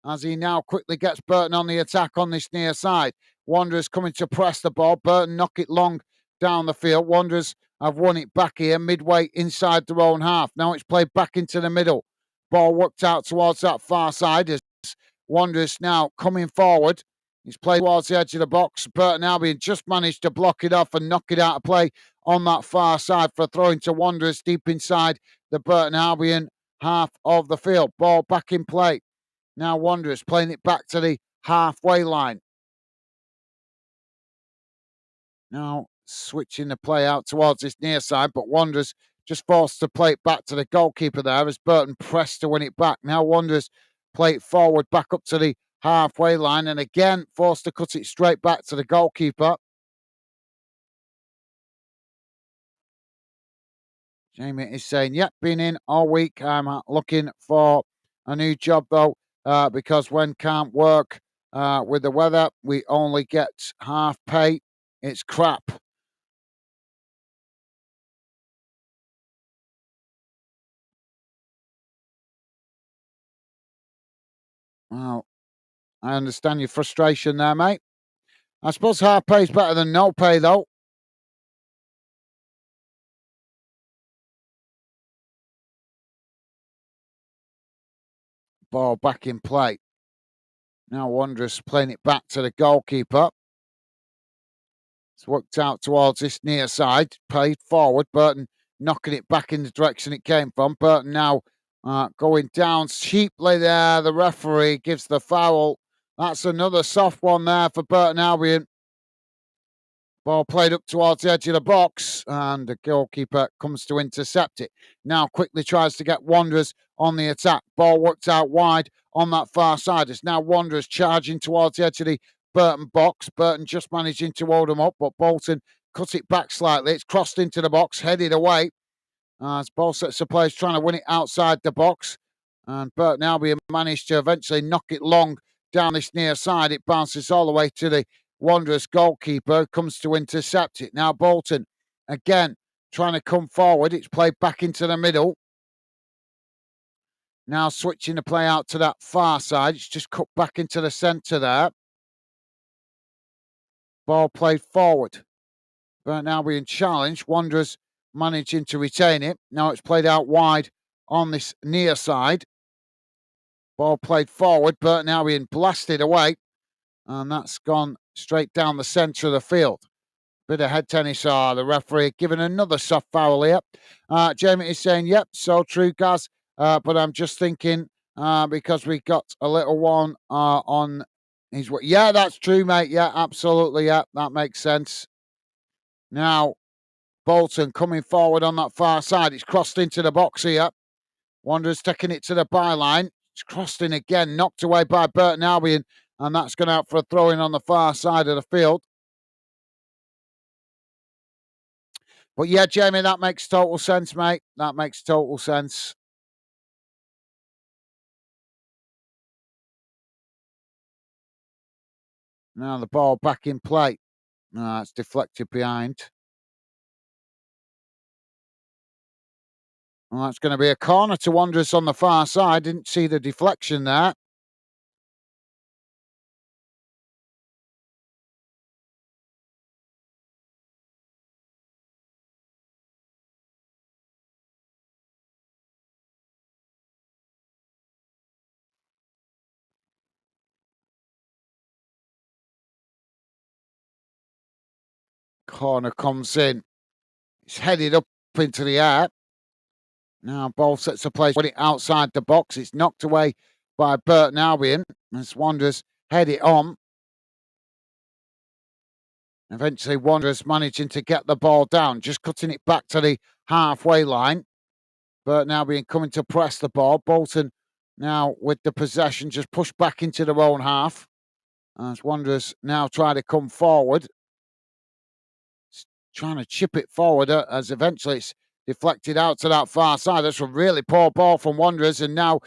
as he now quickly gets Burton on the attack on this near side. Wanderers coming to press the ball. Burton knock it long down the field. Wanderers have won it back here midway inside their own half. Now it's played back into the middle. Ball worked out towards that far side as Wanderers now coming forward. He's played towards the edge of the box. Burton Albion just managed to block it off and knock it out of play on that far side for throwing to Wanderers deep inside the Burton Albion half of the field. Ball back in play. Now Wanderers playing it back to the halfway line. Now switching the play out towards this near side, but Wanderers just forced to play it back to the goalkeeper there as Burton pressed to win it back. Now Wanderers play it forward back up to the halfway line and again forced to cut it straight back to the goalkeeper. Jamie is saying, yep, been in all week. I'm looking for a new job though, because when can't work with the weather, we only get half pay. It's crap. Well, I understand your frustration there, mate. I suppose half pay is better than no pay, though. Ball back in play. Now Wanderers playing it back to the goalkeeper. It's worked out towards this near side. Played forward. Burton knocking it back in the direction it came from. Burton now going down cheaply there. The referee gives the foul. That's another soft one there for Burton Albion. Ball played up towards the edge of the box, and the goalkeeper comes to intercept it. Now quickly tries to get Wanderers on the attack. Ball worked out wide on that far side. It's now Wanderers charging towards the edge of the Burton box. Burton just managing to hold them up, but Bolton cut it back slightly. It's crossed into the box, headed away. As ball sets the players trying to win it outside the box. And Burton Albion managed to eventually knock it long down this near side. It bounces all the way to the Wanderers goalkeeper, comes to intercept it. Now Bolton again trying to come forward. It's played back into the middle. Now switching the play out to that far side. It's just cut back into the centre there. Ball played forward. Burton Albion challenge. Wanderers managing to retain it. Now it's played out wide on this near side. Ball played forward. Burton Albion blasted away. And that's gone straight down the centre of the field. Bit of head tennis. The referee giving another soft foul here. Jamie is saying, yep, so true, Gaz. But I'm just thinking because we got a little one on his... Yeah, that's true, mate. Yeah, absolutely. Yeah, that makes sense. Now, Bolton coming forward on that far side. It's crossed into the box here. Wanderers taking it to the byline. It's crossed in again, knocked away by Burton Albion. And that's gone out for a throw-in on the far side of the field. But yeah, Jamie, that makes total sense, mate. That makes total sense. Now the ball back in play. It's deflected behind. Well, that's going to be a corner to Wanderers on the far side. Didn't see the deflection there. Corner comes in. It's headed up into the air. Now ball sets the place, put it outside the box. It's knocked away by Burton Albion as Wanderers head it on. Eventually Wanderers managing to get the ball down, just cutting it back to the halfway line. Burton Albion coming to press the ball. Bolton now with the possession, just pushed back into their own half. As Wanderers now try to come forward. Trying to chip it forward as eventually it's deflected out to that far side. That's a really poor ball from Wanderers, and now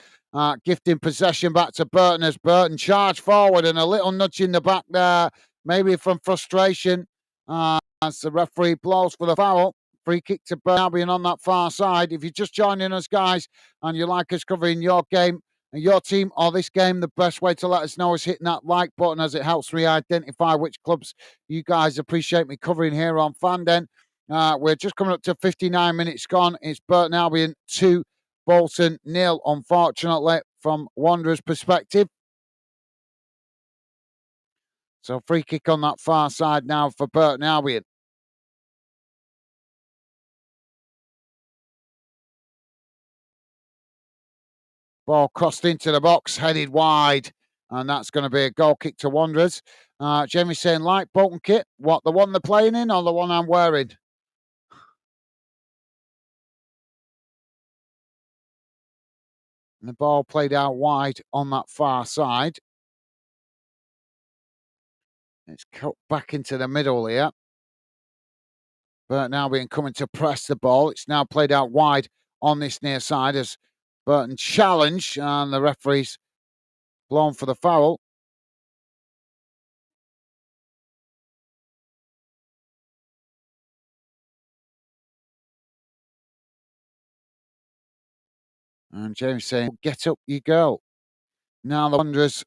gifting possession back to Burton as Burton charge forward and a little nudge in the back there, maybe from frustration as the referee blows for the foul. Free kick to Burton Albion on that far side. If you're just joining us, guys, and you like us covering your game your team or this game, the best way to let us know is hitting that like button, as it helps me identify which clubs you guys appreciate me covering here on Fanden. We're just coming up to 59 minutes gone. It's Burton Albion 2, Bolton 0, unfortunately, from Wanderers' perspective. So free kick on that far side now for Burton Albion. Ball crossed into the box, headed wide, and that's going to be a goal kick to Wanderers. Jamie's saying, like Bolton kit, what, the one they're playing in or the one I'm wearing? And the ball played out wide on that far side. It's cut back into the middle here. Burton Albion coming to press the ball. It's now played out wide on this near side as Burton challenge, and the referee's blown for the foul. And James saying, get up, you girl. Now the Wanderers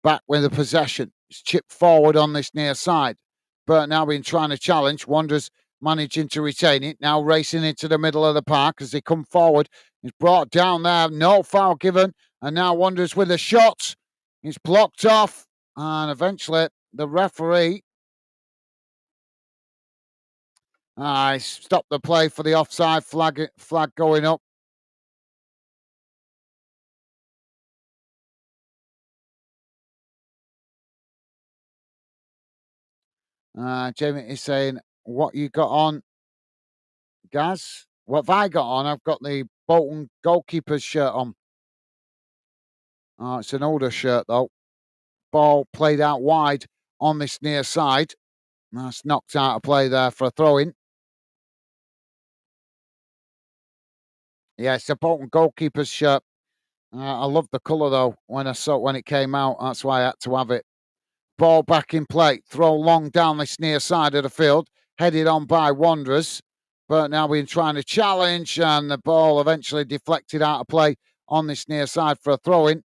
back with the possession. It's chipped forward on this near side. Burton Albion trying to challenge. Wanderers managing to retain it. Now racing into the middle of the park as they come forward. It's brought down there. No foul given. And now Wanderers with a shot. It's blocked off. And eventually the referee stopped the play for the offside flag going up. Jamie is saying, what you got on, Gaz? What have I got on? I've got the Bolton goalkeeper's shirt on. It's an older shirt, though. Ball played out wide on this near side. That's knocked out of play there for a throw-in. Yeah, it's a Bolton goalkeeper's shirt. I love the colour, though, when I saw it when it came out. That's why I had to have it. Ball back in play. Throw long down this near side of the field. Headed on by Wanderers. But now we're trying to challenge, and the ball eventually deflected out of play on this near side for a throw-in.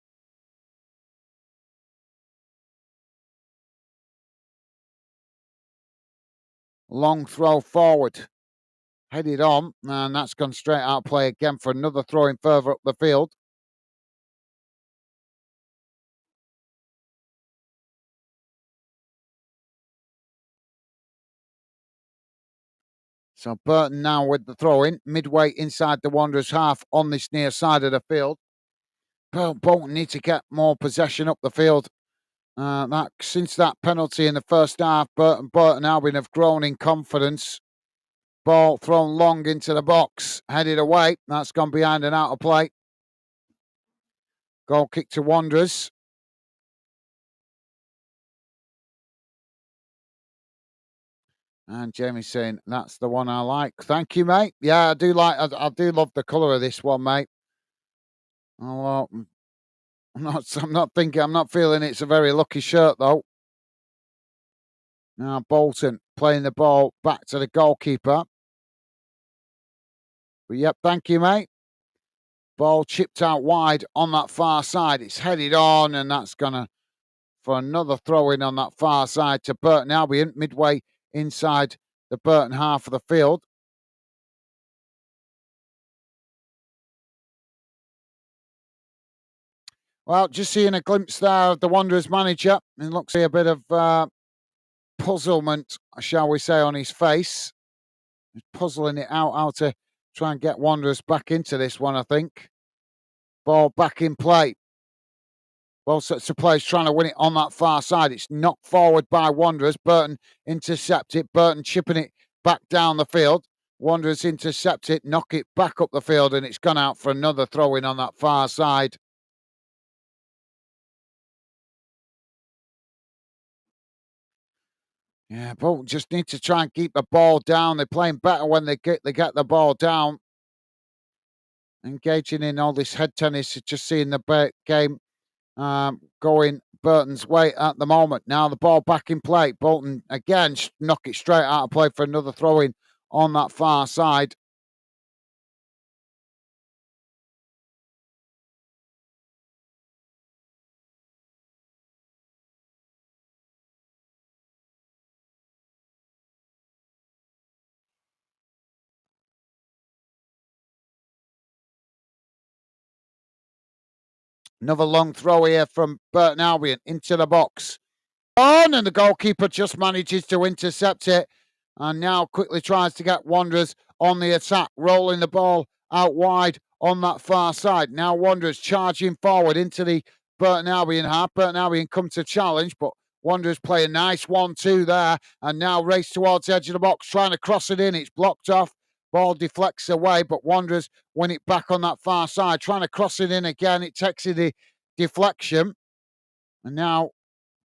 Long throw forward. Headed on, and that's gone straight out of play again for another throw-in further up the field. So Burton now with the throw-in, midway inside the Wanderers' half on this near side of the field. Bolton need to get more possession up the field. Since that penalty in the first half, Burton Albion have grown in confidence. Ball thrown long into the box, headed away. That's gone behind and out of play. Goal kick to Wanderers. And Jamie's saying, that's the one I like. Thank you, mate. Yeah, I do love the colour of this one, mate. Oh, well, I'm not feeling it's a very lucky shirt, though. Now Bolton playing the ball back to the goalkeeper. But yep, thank you, mate. Ball chipped out wide on that far side. It's headed on, and that's gonna for another throw in on that far side to Burton Albion, midway inside the Burton half of the field. Well, just seeing a glimpse there of the Wanderers manager. It looks like a bit of puzzlement, shall we say, on his face. He's puzzling it out how to try and get Wanderers back into this one, I think. Ball back in play. Both sets of players trying to win it on that far side. It's knocked forward by Wanderers. Burton intercept it. Burton chipping it back down the field. Wanderers intercept it, knock it back up the field, and it's gone out for another throw-in on that far side. Yeah, Bolton just need to try and keep the ball down. They're playing better when they get the ball down. Engaging in all this head tennis, just seeing the game going Burton's way at the moment. Now the ball back in play. Bolton again knock it straight out of play for another throw-in on that far side. Another long throw here from Burton Albion into the box. On, and the goalkeeper just manages to intercept it. And now quickly tries to get Wanderers on the attack, rolling the ball out wide on that far side. Now Wanderers charging forward into the Burton Albion half. Burton Albion come to challenge, but Wanderers play a nice 1-2 there, and now race towards the edge of the box, trying to cross it in. It's blocked off. Ball deflects away, but Wanderers win it back on that far side, trying to cross it in again. It takes the deflection, and now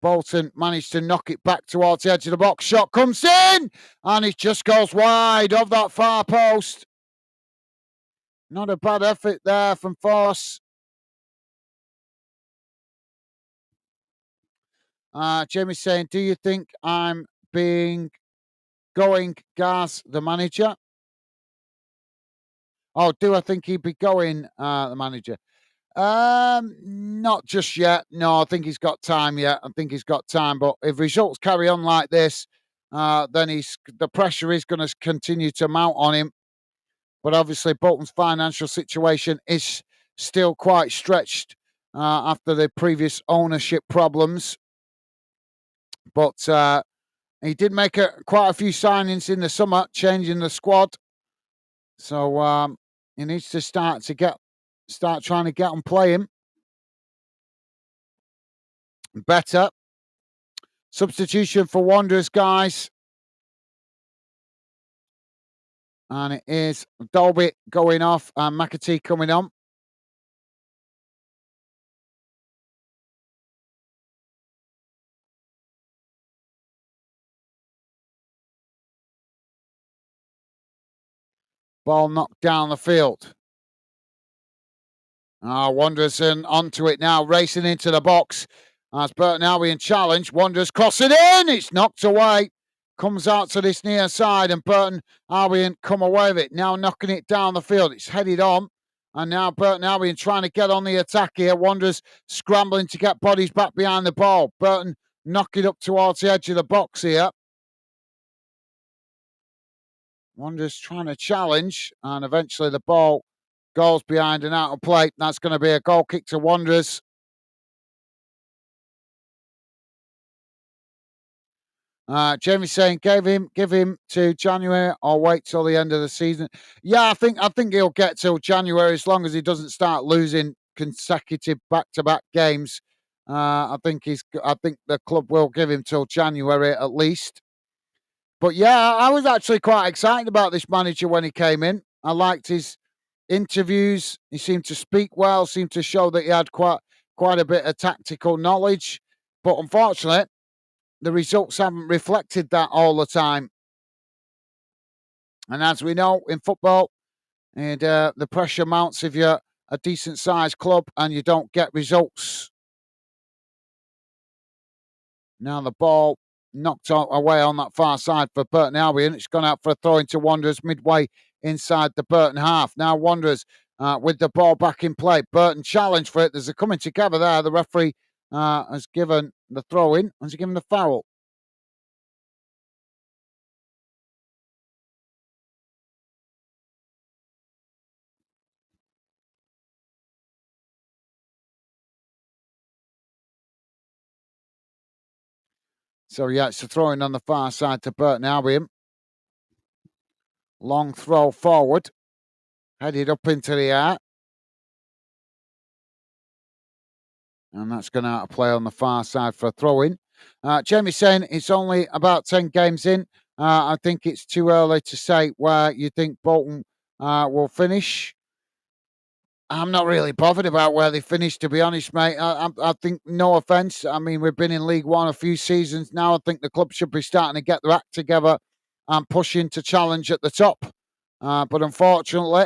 Bolton managed to knock it back towards the edge of the box. Shot comes in, and it just goes wide of that far post. Not a bad effort there from Force. Jamie's saying, do you think I'm going Gaz, the manager? Oh, do I think he'd be going, the manager? Not just yet. No, I think he's got time yet. I think he's got time. But if results carry on like this, then the pressure is going to continue to mount on him. But obviously, Bolton's financial situation is still quite stretched after the previous ownership problems. But he did make quite a few signings in the summer, changing the squad. So he needs to start trying to get on playing better. Substitution for Wanderers, guys. And it is Dolby going off and McAtee coming on. Ball knocked down the field. Wanderers onto it now, racing into the box. As Burton Albion challenge, Wanderers cross it in. It's knocked away. Comes out to this near side, and Burton Albion come away with it. Now knocking it down the field. It's headed on. And now Burton Albion trying to get on the attack here. Wanderers scrambling to get bodies back behind the ball. Burton knocking up towards the edge of the box here. Wanderers trying to challenge, and eventually the ball goes behind and out of play. That's going to be a goal kick to Wanderers. Jamie's saying, give him to January or wait till the end of the season. Yeah, I think he'll get till January as long as he doesn't start losing consecutive back-to-back games. I think the club will give him till January at least. But yeah, I was actually quite excited about this manager when he came in. I liked his interviews. He seemed to speak well, seemed to show that he had quite a bit of tactical knowledge. But unfortunately, the results haven't reflected that all the time. And as we know in football, and the pressure mounts if you're a decent sized club and you don't get results. Now the ball knocked away on that far side for Burton Albion. It's gone out for a throw into Wanderers midway inside the Burton half. Now Wanderers with the ball back in play. Burton challenged for it. There's a coming together there. The referee has given the throw in. Has he given the foul? So yeah, it's a throw in on the far side to Burton Albion. Long throw forward. Headed up into the air. And that's going out of play on the far side for a throw-in. Jamie's saying it's only about 10 games in. I think it's too early to say where you think Bolton will finish. I'm not really bothered about where they finish, to be honest, mate. I think, no offence, I mean, we've been in League One a few seasons now. I think the club should be starting to get their act together and pushing to challenge at the top. But unfortunately,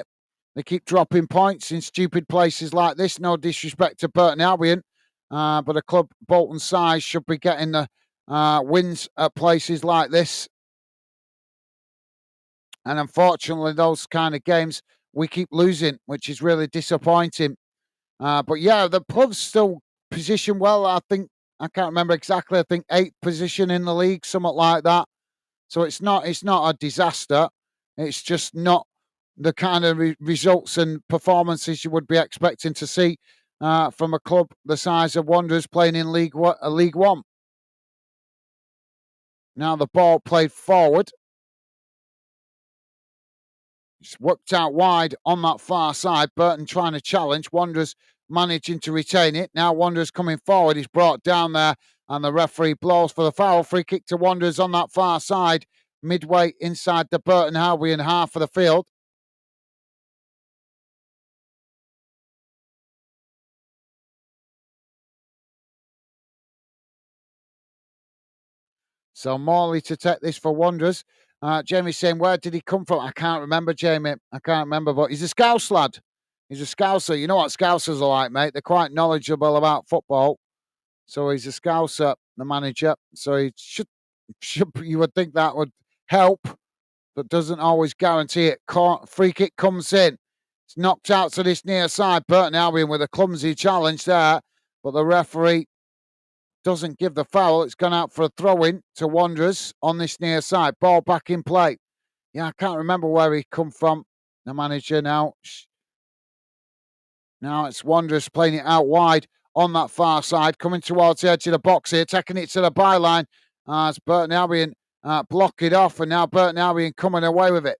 they keep dropping points in stupid places like this. No disrespect to Burton Albion, but a club Bolton size should be getting the wins at places like this. And unfortunately, those kind of games we keep losing, which is really disappointing. But yeah, the club's still positioned well. I think, I can't remember exactly, I think 8th position in the league, something like that. So it's not a disaster. It's just not the kind of results and performances you would be expecting to see from a club the size of Wanderers playing in League One. Now the ball played forward. It's whipped out wide on that far side. Burton trying to challenge. Wanderers managing to retain it. Now Wanderers coming forward. He's brought down there and the referee blows for the foul. Free kick to Wanderers on that far side. Midway inside the Burton Albion half of the field. So Morley to take this for Wanderers. Jamie's saying, where did he come from? I can't remember, Jamie. I can't remember, but he's a Scouse lad. He's a Scouser. You know what Scousers are like, mate? They're quite knowledgeable about football. So he's a Scouser, the manager. So he should you would think that would help, but doesn't always guarantee it. Free kick comes in. It's knocked out to this near side. Burton Albion with a clumsy challenge there, but the referee doesn't give the foul. It's gone out for a throw-in to Wanderers on this near side. Ball back in play. Yeah, I can't remember where he come from. The manager now. Now it's Wanderers playing it out wide on that far side, coming towards the edge of the box here, taking it to the byline as Burton Albion block it off, and now Burton Albion coming away with it.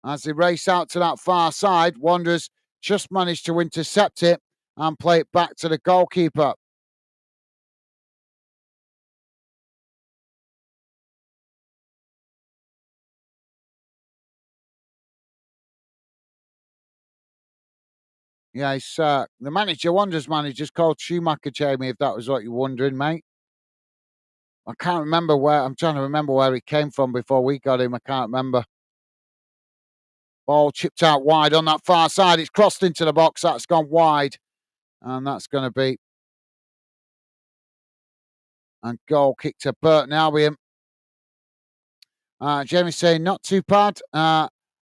As they race out to that far side, Wanderers just managed to intercept it and play it back to the goalkeeper. Yeah, it's the manager, Wanderers manager's called Schumacher, Jamie, if that was what you're wondering, mate. I can't remember where, I'm trying to remember where he came from before we got him. I can't remember. Ball chipped out wide on that far side. It's crossed into the box. That's gone wide. And that's going to be a goal kick to Burton Albion. Jamie's saying not too bad.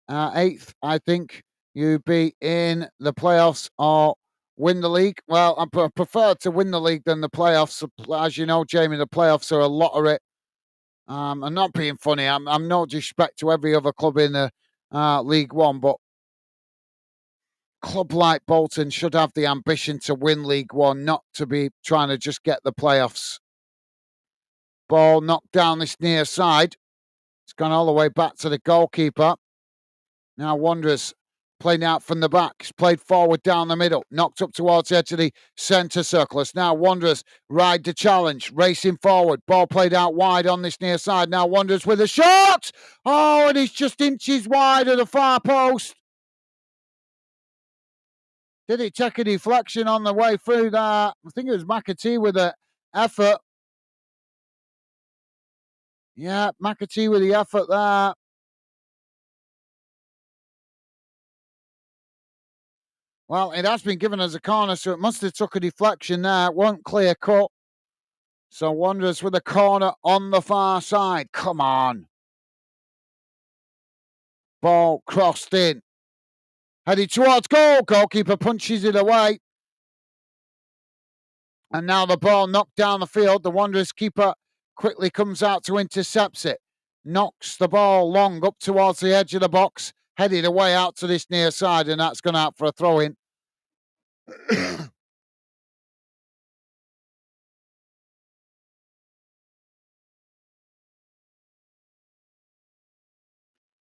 Eighth, I think you'd be in the playoffs or win the league. Well, I prefer to win the league than the playoffs. As you know, Jamie, the playoffs are a lottery. I'm not being funny. I'm no disrespect to every other club in the League One, but a club like Bolton should have the ambition to win League One, not to be trying to just get the playoffs. Ball knocked down this near side. It's gone all the way back to the goalkeeper. Now Wanderers playing out from the back. It's played forward down the middle. Knocked up towards the edge of the centre circle. It's now Wanderers ride the challenge. Racing forward. Ball played out wide on this near side. Now Wanderers with a shot. Oh, and he's just inches wide of the far post. Did it take a deflection on the way through there? I think it was McAtee with the effort. Yeah, McAtee with the effort there. Well, it has been given as a corner, so it must have took a deflection there. It wasn't clear cut. So Wanderers with a corner on the far side. Come on. Ball crossed in. Headed towards goal. Goalkeeper punches it away. And now the ball knocked down the field. The Wanderers keeper quickly comes out to intercept it. Knocks the ball long up towards the edge of the box. Headed away out to this near side, and that's gone out for a throw-in.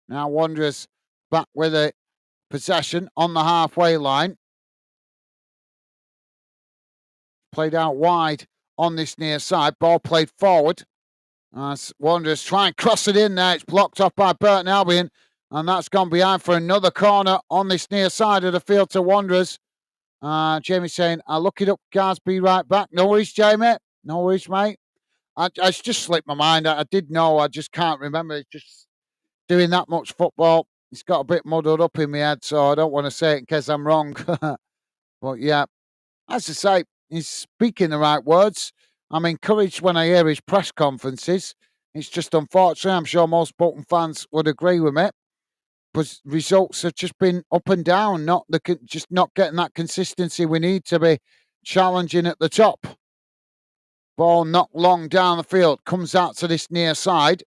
Now Wanderers back with a possession on the halfway line. Played out wide on this near side. Ball played forward. As Wanderers try and cross it in there. It's blocked off by Burton Albion. And that's gone behind for another corner on this near side of the field to Wanderers. Jamie saying, I'll look it up, guys. Be right back. No worries, Jamie. No worries, mate. I just slipped my mind. I did know. I just can't remember. It's just doing that much football. It's got a bit muddled up in my head, so I don't want to say it in case I'm wrong. But yeah, as I say, he's speaking the right words. I'm encouraged when I hear his press conferences. It's just unfortunate. I'm sure most Bolton fans would agree with me. But results have just been up and down, just not getting that consistency we need to be challenging at the top. Ball knocked long down the field, comes out to this near side.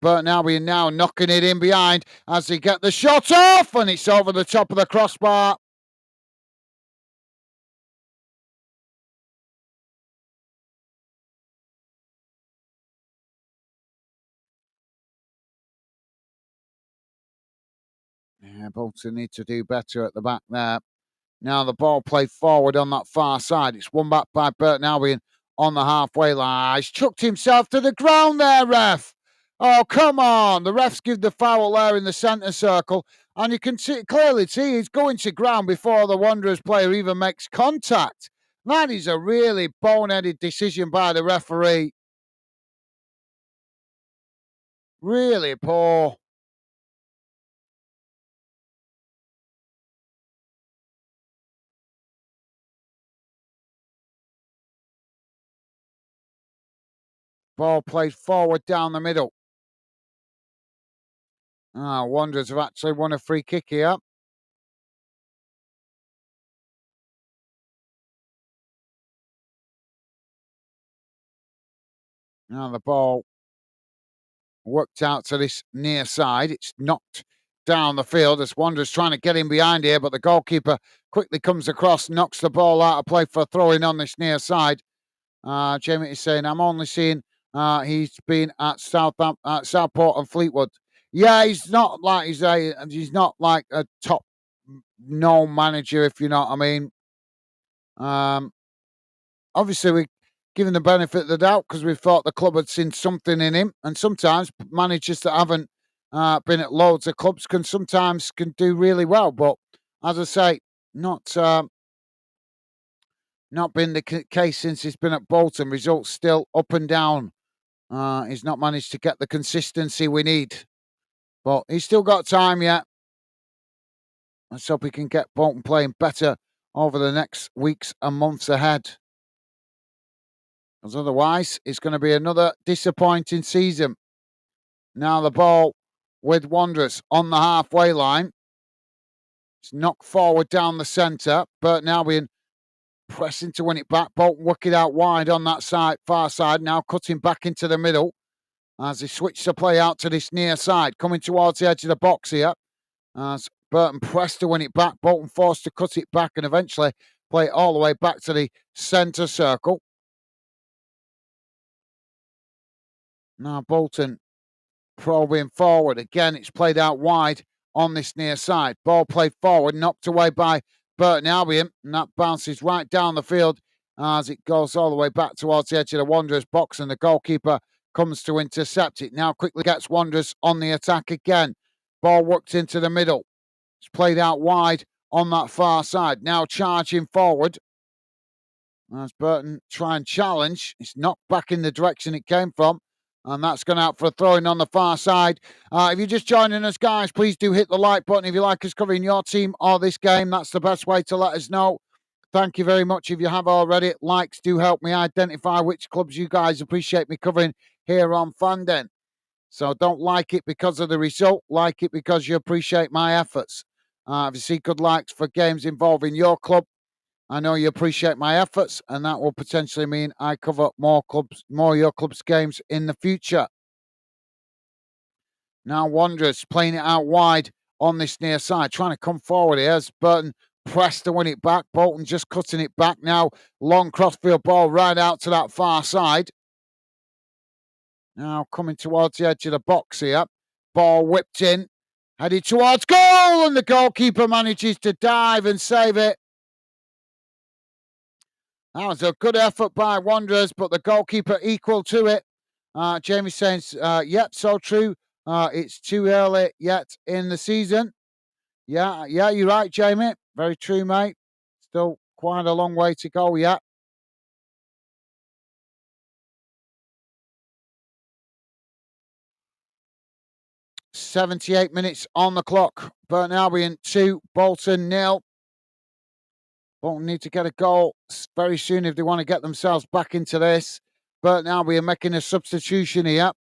Burton Albion now knocking it in behind as they get the shot off, and it's over the top of the crossbar. Yeah, Bolton need to do better at the back there. Now the ball played forward on that far side. It's won back by Burton Albion on the halfway line. He's chucked himself to the ground there, ref. Oh, come on. The refs give the foul there in the centre circle. And you can clearly see he's going to ground before the Wanderers player even makes contact. That is a really boneheaded decision by the referee. Really poor. Ball played forward down the middle. Wanderers have actually won a free kick here. Now the ball worked out to this near side. It's knocked down the field as Wanderers trying to get in behind here, but the goalkeeper quickly comes across, knocks the ball out of play for throwing on this near side. Jamie is saying, I'm only seeing he's been at Southport and Fleetwood. Yeah, he's not like he's not like a top known manager, if you know what I mean. Obviously, we given the benefit of the doubt because we thought the club had seen something in him, and sometimes managers that haven't been at loads of clubs can do really well. But as I say, not been the case since he's been at Bolton. Results still up and down. He's not managed to get the consistency we need, but he's still got time yet. Let's hope he can get Bolton playing better over the next weeks and months ahead. Because otherwise, it's going to be another disappointing season. Now the ball with Wanderers on the halfway line. It's knocked forward down the centre. Burton Albion pressing to win it back. Bolton working out wide on that side, far side. Now cutting back into the middle as they switch the play out to this near side. Coming towards the edge of the box here. As Burton pressed to win it back. Bolton forced to cut it back and eventually play it all the way back to the centre circle. Now Bolton probing forward. Again, it's played out wide on this near side. Ball played forward, knocked away by Burton Albion, and that bounces right down the field as it goes all the way back towards the edge of the Wanderers box, and the goalkeeper comes to intercept it. Now quickly gets Wanderers on the attack again. Ball worked into the middle. It's played out wide on that far side. Now charging forward. As Burton try and challenge, it's knocked back in the direction it came from. And that's gone out for a throw-in on the far side. If you're just joining us, guys, please do hit the like button if you like us covering your team or this game. That's the best way to let us know. Thank you very much if you have already. Likes do help me identify which clubs you guys appreciate me covering here on Fandom. So don't like it because of the result. Like it because you appreciate my efforts. If you see good likes for games involving your club, I know you appreciate my efforts, and that will potentially mean I cover more of your club's games in the future. Now Wanderers playing it out wide on this near side, trying to come forward here as Burton pressed to win it back. Bolton just cutting it back now. Long crossfield ball right out to that far side. Now coming towards the edge of the box here. Ball whipped in, headed towards goal, and the goalkeeper manages to dive and save it. That was a good effort by Wanderers, but the goalkeeper equal to it. Jamie saying, yep, so true. It's too early yet in the season. Yeah, you're right, Jamie. Very true, mate. Still quite a long way to go yet. "78 minutes on the clock. Burton Albion 2, Bolton 0. Bolton need to get a goal very soon if they want to get themselves back into this. Burton Albion making a substitution here.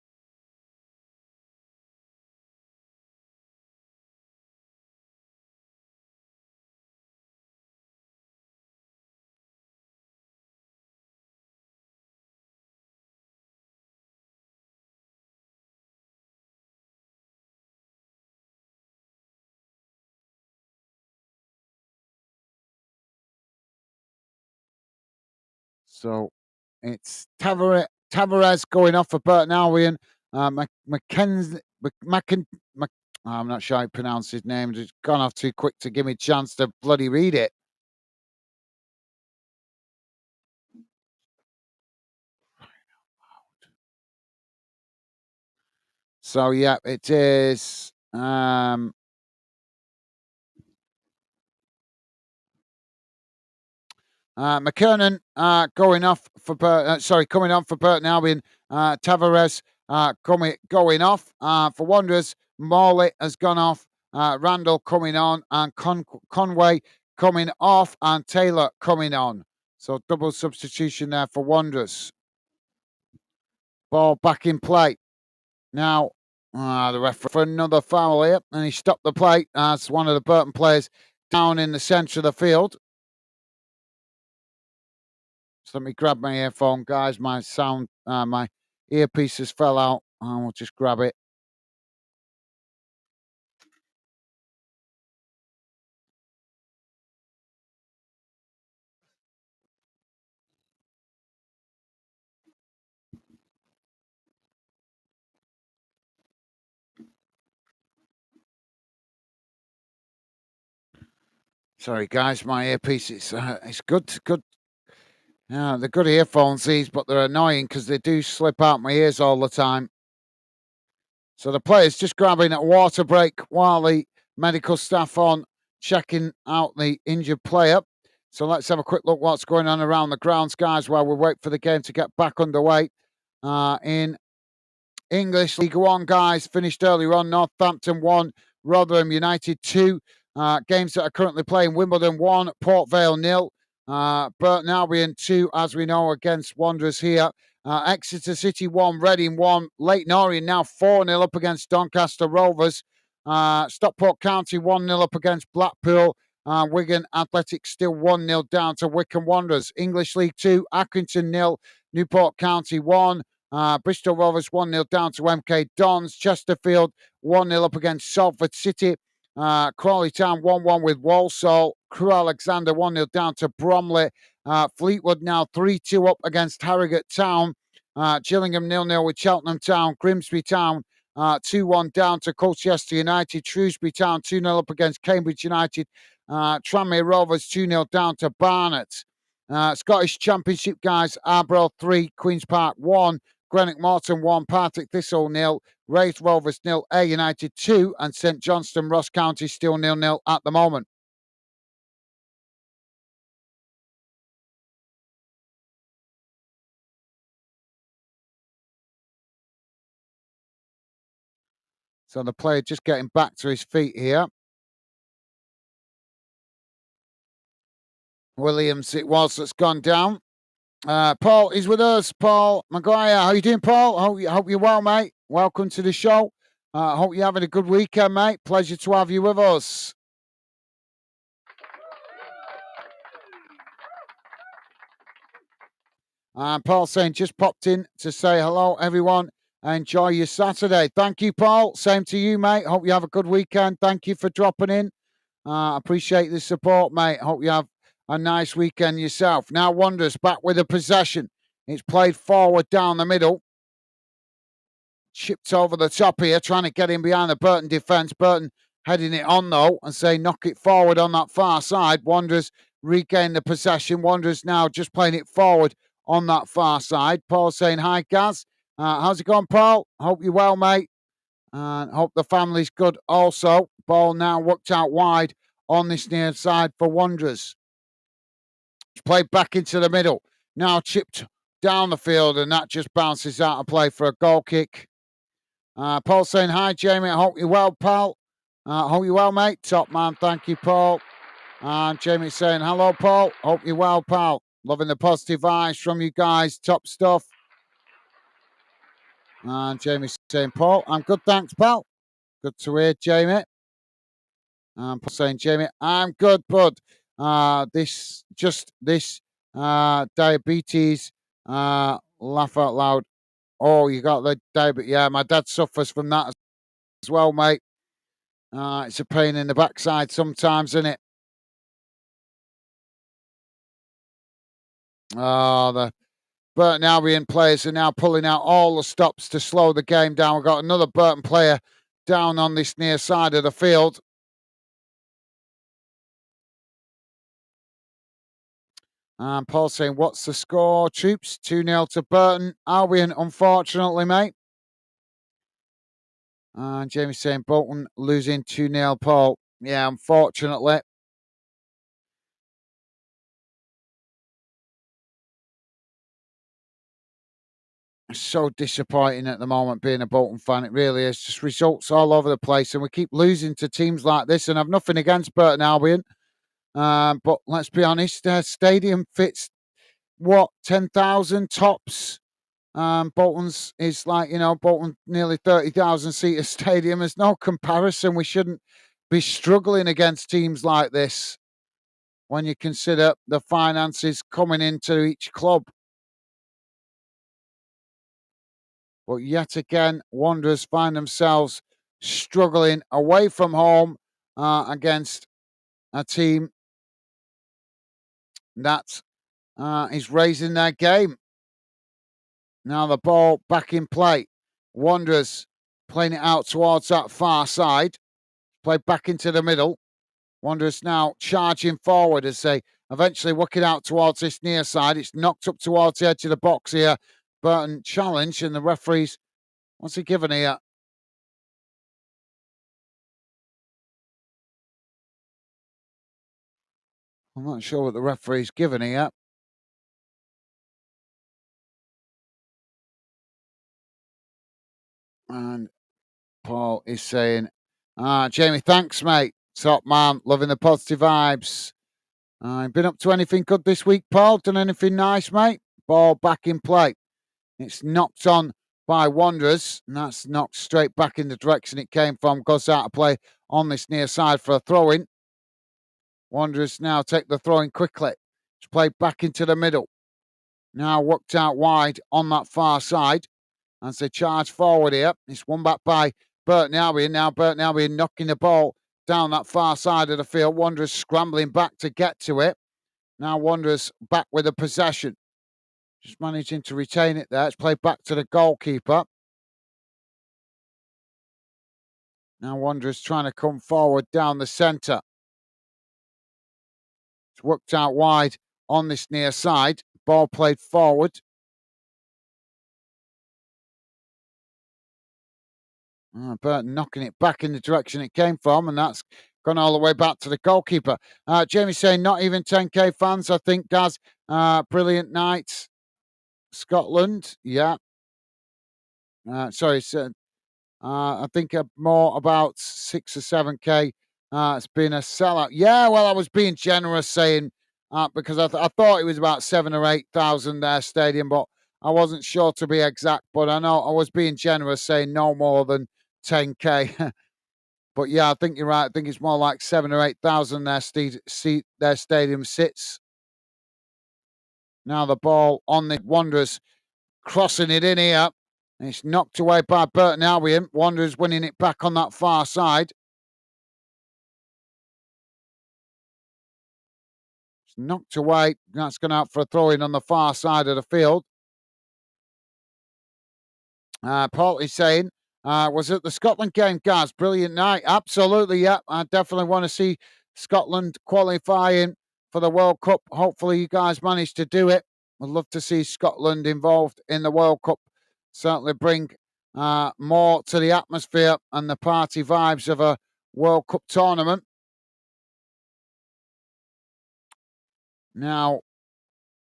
So it's Tavares going off for Burton Albion. I'm not sure how to pronounce his name. It's gone off too quick to give me a chance to bloody read it. So yeah, it is McKernan going off for coming on for Burton Albion. Tavares going off for Wanderers. Morley has gone off. Randall coming on, and Conway coming off, and Taylor coming on. So double substitution there for Wanderers. Ball back in play. Now, the referee for another foul here, and he stopped the play as one of the Burton players down in the centre of the field. So let me grab my earphone, guys. My sound, my earpieces fell out. I'll just grab it. Sorry, guys. My earpieces. It's good. Yeah, they're good earphones, these, but they're annoying because they do slip out my ears all the time. So the player's just grabbing a water break while the medical staff on checking out the injured player. So let's have a quick look what's going on around the grounds, guys, while we wait for the game to get back underway. In English League One, guys, finished earlier on. Northampton 1, Rotherham United 2. Games that are currently playing: Wimbledon 1, Port Vale 0. Burton Albion 2, as we know, against Wanderers here. Exeter City 1, Reading 1. Leyton Orient now 4-0 up against Doncaster Rovers. Stockport County 1-0 up against Blackpool. Wigan Athletic still 1-0 down to Wycombe Wanderers. English League 2, Accrington 0, Newport County 1. Bristol Rovers 1-0 down to MK Dons. Chesterfield 1-0 up against Salford City. Crawley Town 1-1 with Walsall. Crewe Alexander 1-0 down to Bromley. Fleetwood now 3-2 up against Harrogate Town. Gillingham 0-0 with Cheltenham Town. Grimsby Town 2-1 down to Colchester United. Shrewsbury Town 2-0 up against Cambridge United. Tranmere Rovers 2-0 down to Barnet. Scottish Championship, guys: Arbroath 3, Queen's Park 1, Greenock Morton 1, Partick Thistle 0, Wraith Rovers 0, Ayr United 2, and St Johnstone Ross County still 0-0 at the moment. So the player just getting back to his feet here. Williams it was that's gone down. Paul is with us. Paul Maguire, how you doing, Paul? Hope you're well, mate. Welcome to the show. Hope you're having a good weekend, mate. Pleasure to have you with us. And Paul saying, just popped in to say hello, everyone. Enjoy your Saturday. Thank you, Paul. Same to you, mate. Hope you have a good weekend. Thank you for dropping in. Appreciate the support, mate. Hope you have a nice weekend yourself. Now Wanderers back with a possession. It's played forward down the middle. Chipped over the top here, trying to get in behind the Burton defence. Burton heading it on, though, and say knock it forward on that far side. Wanderers regain the possession. Wanderers now just playing it forward on that far side. Paul saying, hi, Gaz. How's it going, Paul? Hope you're well, mate. And hope the family's good also. Ball now worked out wide on this near side for Wanderers. It's played back into the middle. Now chipped down the field, and that just bounces out of play for a goal kick. Paul saying, hi, Jamie. I hope you're well, pal. Hope you're well, mate. Top man. Thank you, Paul. And Jamie saying, hello, Paul. Hope you're well, pal. Loving the positive vibes from you guys. Top stuff. And Jamie saying, Paul, I'm good, thanks, pal. Good to hear, Jamie. And Paul saying, Jamie, I'm good, bud. This diabetes, laugh out loud. Oh, you got the diabetes. Yeah, my dad suffers from that as well, mate. It's a pain in the backside sometimes, isn't it? Oh, the Burton Albion players are now pulling out all the stops to slow the game down. We've got another Burton player down on this near side of the field. And Paul saying, what's the score, troops? 2-0 to Burton. Albion, unfortunately, mate. And Jamie saying, Bolton losing 2-0, Paul. Yeah, unfortunately. It's so disappointing at the moment being a Bolton fan. It really is. Just results all over the place. And we keep losing to teams like this. And I've nothing against Burton Albion. But let's be honest, their stadium fits, 10,000 tops? Bolton's is like, Bolton nearly 30,000 seater stadium. There's no comparison. We shouldn't be struggling against teams like this when you consider the finances coming into each club. But yet again, Wanderers find themselves struggling away from home against a team that is raising their game. Now the ball back in play. Wanderers playing it out towards that far side. Play back into the middle. Wanderers now charging forward as they eventually work it out towards this near side. It's knocked up towards the edge of the box here. Burton challenge, and the referee's, what's he given here? I'm not sure what the referee's given here. And Paul is saying, Jamie, thanks, mate. Top man, loving the positive vibes. Been up to anything good this week, Paul? Done anything nice, mate? Ball back in play. It's knocked on by Wanderers, and that's knocked straight back in the direction it came from. Goes out of play on this near side for a throw-in. Wanderers now take the throw-in quickly. It's played back into the middle. Now worked out wide on that far side as they charge forward here. It's won back by Burton Albion. Now Burton Albion knocking the ball down that far side of the field. Wanderers scrambling back to get to it. Now Wanderers back with the possession. Just managing to retain it there. It's played back to the goalkeeper. Now Wanderers trying to come forward down the centre. It's worked out wide on this near side. Ball played forward. Burton knocking it back in the direction it came from, and that's gone all the way back to the goalkeeper. Jamie saying not even 10k fans, I think, Daz. Brilliant night. Scotland, yeah. I think more about 6 or 7k. It's been a sellout. Yeah, well, I was being generous saying because I thought it was about 7 or 8,000 their stadium, but I wasn't sure to be exact. But I know I was being generous saying no more than 10k. But yeah, I think you're right. I think it's more like 7 or 8,000 their stadium sits. Now the ball on the Wanderers, crossing it in here. And it's knocked away by Burton Albion. Wanderers winning it back on that far side. It's knocked away. That's gone out for a throw-in on the far side of the field. Paul is saying, was it the Scotland game, guys? Brilliant night. Absolutely, yeah. I definitely want to see Scotland qualifying for the World Cup. Hopefully you guys manage to do it. I'd love to see Scotland involved in the World Cup. Certainly bring more to the atmosphere and the party vibes of a World Cup tournament. Now,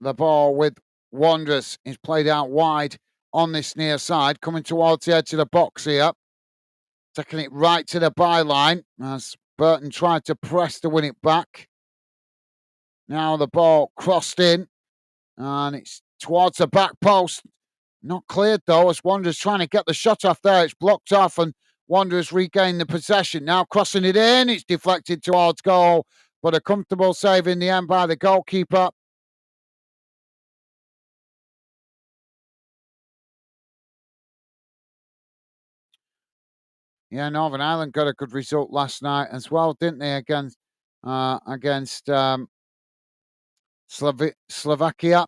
the ball with Wanderers is played out wide on this near side, coming towards the edge of the box here. Taking it right to the byline as Burton tried to press to win it back. Now the ball crossed in and it's towards the back post. Not cleared though, as Wanderers trying to get the shot off there. It's blocked off and Wanderers regain the possession. Now crossing it in, it's deflected towards goal, but a comfortable save in the end by the goalkeeper. Yeah, Northern Ireland got a good result last night as well, didn't they? Against Slovakia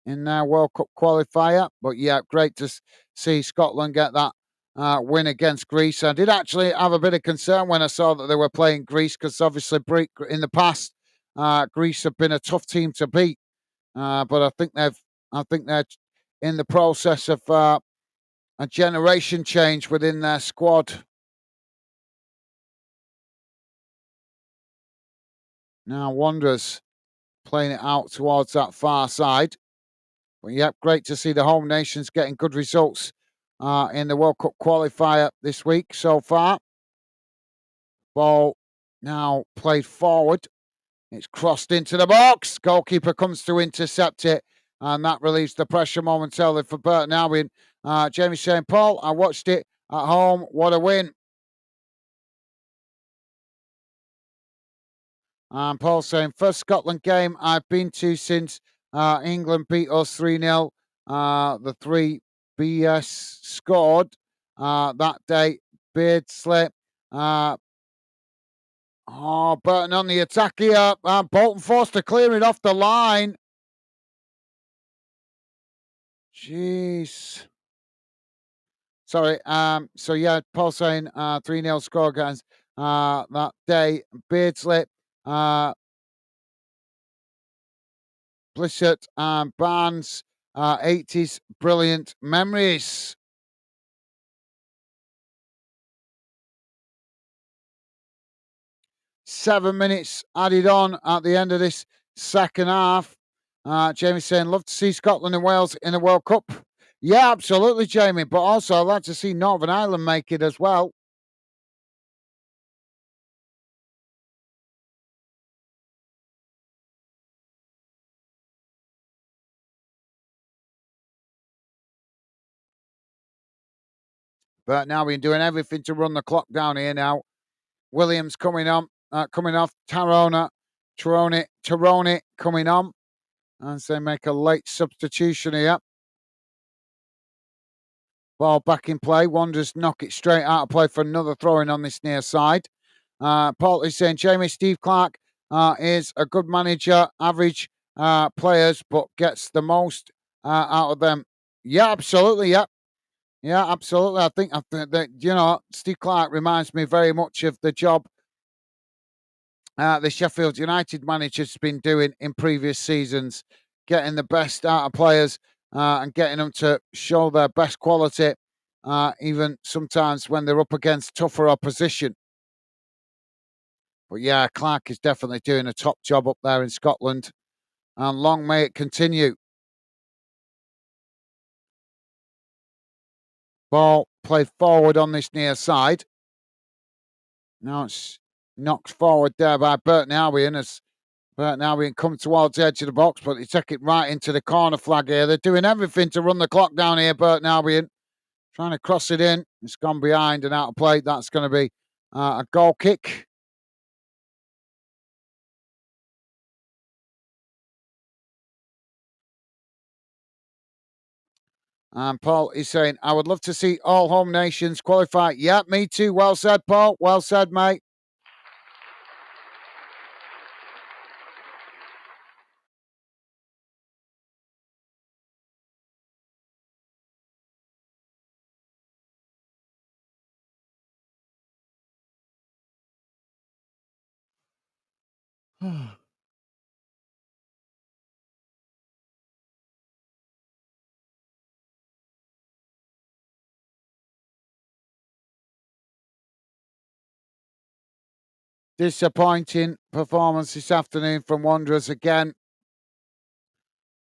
in their World Cup qualifier. But yeah, great to see Scotland get that win against Greece. I did actually have a bit of concern when I saw that they were playing Greece, because obviously in the past, Greece have been a tough team to beat. But I think they're in the process of a generation change within their squad. Now Wanderers playing it out towards that far side. But yeah, great to see the home nations getting good results in the World Cup qualifier this week so far. Ball now played forward. It's crossed into the box. Goalkeeper comes to intercept it, and that relieves the pressure momentarily for Burton Albion. Jamie St. Paul, I watched it at home. What a win. And Paul saying, first Scotland game I've been to since England beat us 3-0. The 3 BS scored that day. Beardsley. Burton on the attack here. Bolton forced to clear it off the line. Jeez. Sorry. So yeah, Paul saying 3-0 score against that day. Beardsley. Blissett and Barnes, 80s brilliant memories. Seven minutes added on at the end of this second half. Jamie saying, love to see Scotland and Wales in the World Cup. Yeah, absolutely, Jamie. But also, I'd like to see Northern Ireland make it as well. But now we're doing everything to run the clock down here now. Williams coming on, coming off. Tarone coming on. And they make a late substitution here. Ball back in play. Wanderers knock it straight out of play for another throw-in on this near side. Paul is saying, Jamie, Steve Clark is a good manager, average players, but gets the most out of them. Yeah, absolutely. Yeah. Yeah, absolutely. I think that, Steve Clark reminds me very much of the job the Sheffield United manager's been doing in previous seasons, getting the best out of players and getting them to show their best quality, even sometimes when they're up against tougher opposition. But yeah, Clark is definitely doing a top job up there in Scotland, and long may it continue. Ball played forward on this near side. Now it's knocked forward there by Burton Albion as Burton Albion come towards the edge of the box, but they take it right into the corner flag here. They're doing everything to run the clock down here, Burton Albion. Trying to cross it in. It's gone behind and out of play. That's going to be a goal kick. And Paul is saying, I would love to see all home nations qualify. Yeah, me too. Well said, Paul. Well said, mate. Disappointing performance this afternoon from Wanderers again.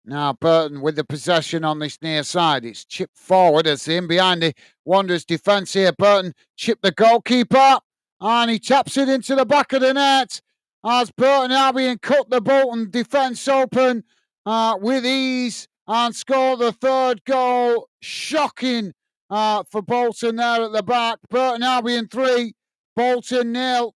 Now Burton with the possession on this near side. It's chipped forward as in behind the Wanderers defence here. Burton chipped the goalkeeper and he taps it into the back of the net as Burton Albion cut the Bolton defence open with ease and scored the third goal. Shocking for Bolton there at the back. Burton Albion 3, Bolton 0.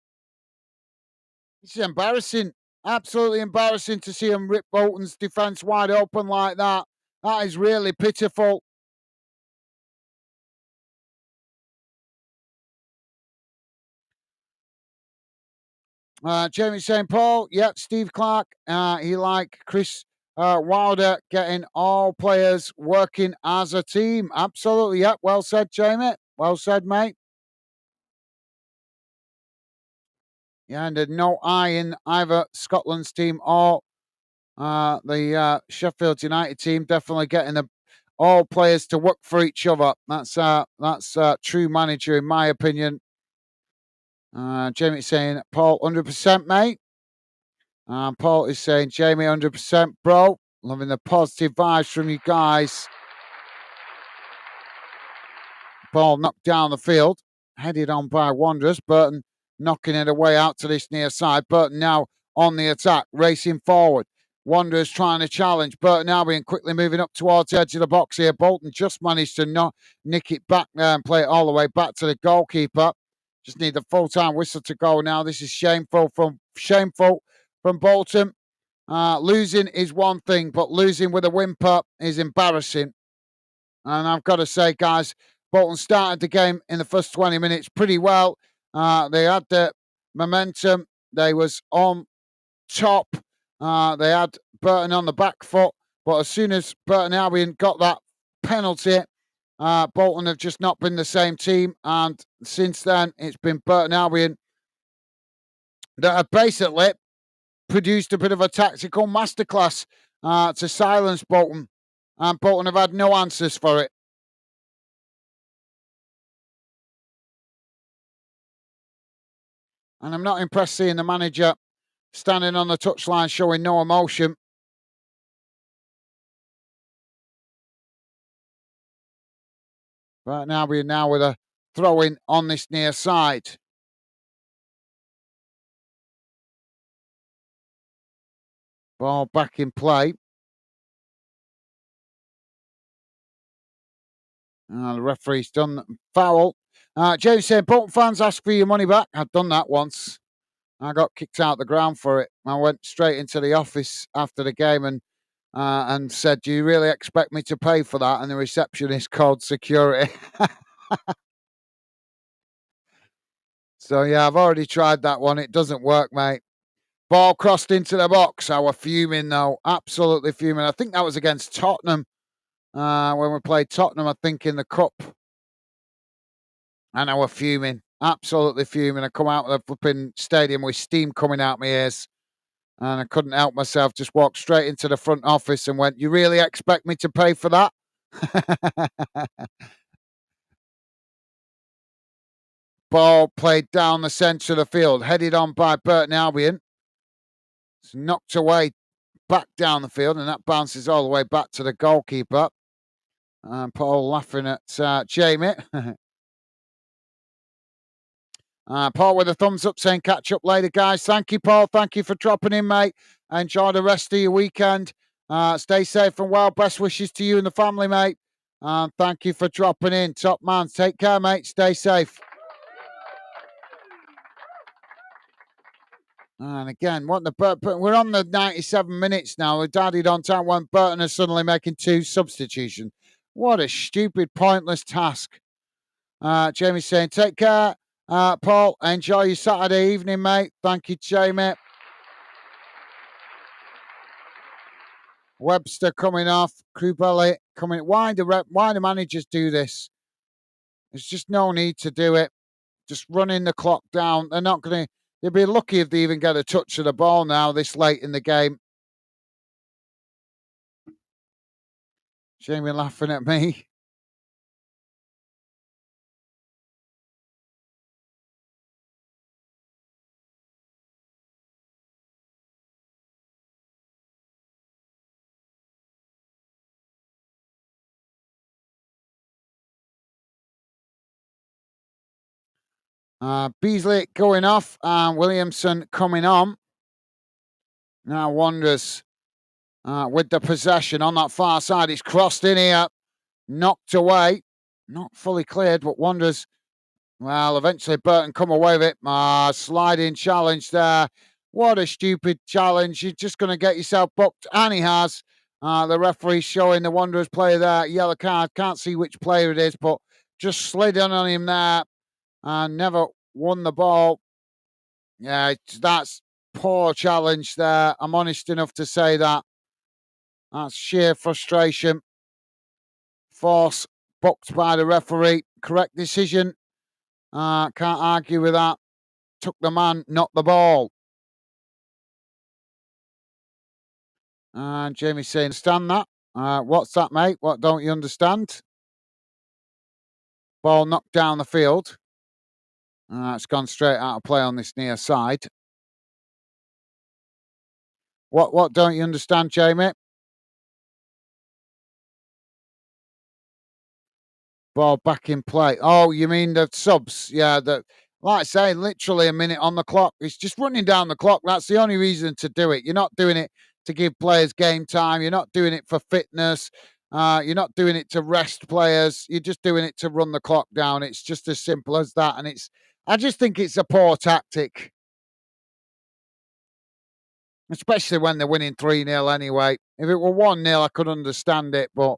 This is embarrassing. Absolutely embarrassing to see him rip Bolton's defence wide open like that. That is really pitiful. Jamie St. Paul, yep, Steve Clark. He like Chris Wilder getting all players working as a team. Absolutely, yep. Well said, Jamie. Well said, mate. Yeah, and no eye in either Scotland's team or the Sheffield United team. Definitely getting all players to work for each other. That's true manager, in my opinion. Jamie saying, Paul, 100%, mate. Paul is saying, Jamie, 100%, bro. Loving the positive vibes from you guys. Ball knocked down the field, headed on by Wanderers. Burton knocking it away out to this near side. Burton now on the attack, racing forward. Wanderers trying to challenge. Burton Albion quickly moving up towards the edge of the box here. Bolton just managed to not nick it back there and play it all the way back to the goalkeeper. Just need the full-time whistle to go now. This is shameful from Bolton. Losing is one thing, but losing with a whimper is embarrassing. And I've got to say, guys, Bolton started the game in the first 20 minutes pretty well. They had the momentum. They was on top. They had Burton on the back foot. But as soon as Burton Albion got that penalty, Bolton have just not been the same team. And since then, it's been Burton Albion that have basically produced a bit of a tactical masterclass to silence Bolton. And Bolton have had no answers for it. And I'm not impressed seeing the manager standing on the touchline showing no emotion. But now we're with a throw-in on this near side. Ball back in play. The referee's done foul. James saying, Bolton fans ask for your money back. I've done that once. I got kicked out the ground for it. I went straight into the office after the game and said, do you really expect me to pay for that? And the receptionist called security. So, yeah, I've already tried that one. It doesn't work, mate. Ball crossed into the box. I was fuming, though. Absolutely fuming. I think that was against Tottenham when we played Tottenham, I think, in the Cup. And I was fuming. Absolutely fuming. I come out of the flipping stadium with steam coming out my ears. And I couldn't help myself. Just walked straight into the front office and went, you really expect me to pay for that? Ball played down the centre of the field, headed on by Burton Albion. It's knocked away back down the field, and that bounces all the way back to the goalkeeper. And Paul laughing at Jamie. Paul with a thumbs up saying, catch up later, guys. Thank you, Paul. Thank you for dropping in, mate. Enjoy the rest of your weekend. Stay safe and well. Best wishes to you and the family, mate. Thank you for dropping in. Top man. Take care, mate. Stay safe. And again, we're on the 97 minutes now. We've added on time when Burton is suddenly making 2 substitutions. What a stupid, pointless task. Jamie's saying, take care, Paul. Enjoy your Saturday evening, mate. Thank you, Jamie. Webster coming off. Krubelli coming. Why do managers do this? There's just no need to do it. Just running the clock down. They're not going to. They'd be lucky if they even get a touch of the ball now this late in the game. Jamie laughing at me. Beasley going off and Williamson coming on. Now Wanderers with the possession on that far side. It's crossed in here, knocked away, not fully cleared, but Wanderers, well, eventually Burton come away with it. Sliding challenge there. What a stupid challenge. You're just going to get yourself booked, and he has. The referee showing the Wanderers player there, yellow card. Can't see which player it is, but just slid in on him there. And never won the ball. Yeah, that's poor challenge there. I'm honest enough to say that. That's sheer frustration. Force booked by the referee. Correct decision. Can't argue with that. Took the man, not the ball. And Jamie's saying, understand that. What's that, mate? What don't you understand? Ball knocked down the field. It's gone straight out of play on this near side. What don't you understand, Jamie? Ball back in play. Oh, you mean the subs? Yeah, like I say, literally a minute on the clock. It's just running down the clock. That's the only reason to do it. You're not doing it to give players game time. You're not doing it for fitness. You're not doing it to rest players. You're just doing it to run the clock down. It's just as simple as that. And I just think it's a poor tactic, especially when they're winning 3-0 anyway. If it were 1-0, I could understand it. But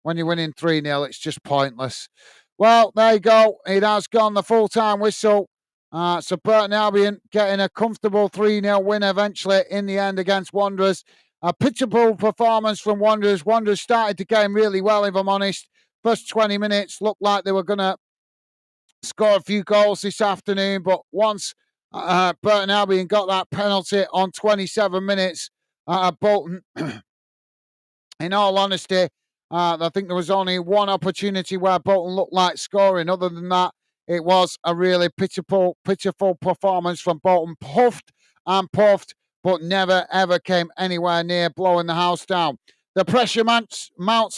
when you're winning 3-0, it's just pointless. Well, there you go. It has gone the full-time whistle. So Burton Albion getting a comfortable 3-0 win eventually in the end against Wanderers. A pitiable performance from Wanderers. Wanderers started the game really well, if I'm honest. First 20 minutes looked like they were going to score a few goals this afternoon, but once Burton Albion got that penalty on 27 minutes, Bolton, in all honesty, I think there was only one opportunity where Bolton looked like scoring. Other than that, it was a really pitiful performance from Bolton. Puffed and puffed, but never, ever came anywhere near blowing the house down. The pressure mounts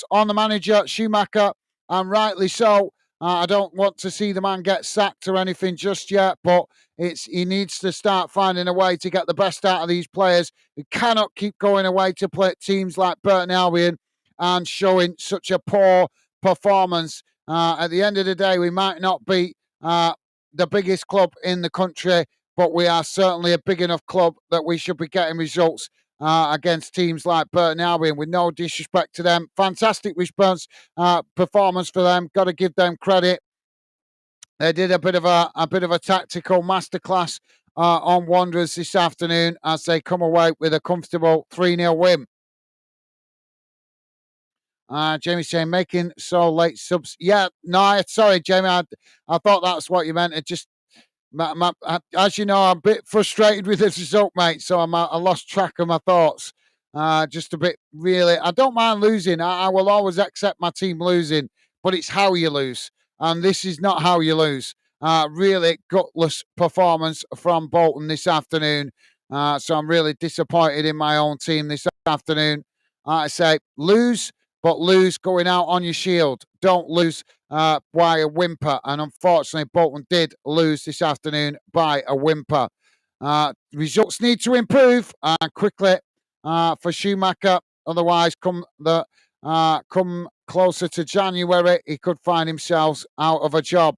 on the manager, Schumacher, and rightly so. I don't want to see the man get sacked or anything just yet, but he needs to start finding a way to get the best out of these players. We cannot keep going away to play teams like Burton Albion and showing such a poor performance. At the end of the day, we might not be the biggest club in the country, but we are certainly a big enough club that we should be getting results against teams like Burton Albion. With no disrespect to them, fantastic response performance for them. Got to give them credit. They did a bit of a tactical masterclass on Wanderers this afternoon as they come away with a comfortable 3-0 win. Jamie saying making so late subs. Yeah, no, sorry, Jamie. I thought that's what you meant. It just, as you know, I'm a bit frustrated with this result, mate. So I lost track of my thoughts. Just a bit, really. I don't mind losing. I will always accept my team losing, but it's how you lose. And this is not how you lose. Really gutless performance from Bolton this afternoon. So I'm really disappointed in my own team this afternoon. I say lose, but lose going out on your shield. Don't lose by a whimper. And unfortunately, Bolton did lose this afternoon by a whimper. Results need to improve quickly for Schumacher. Otherwise, come closer to January, he could find himself out of a job.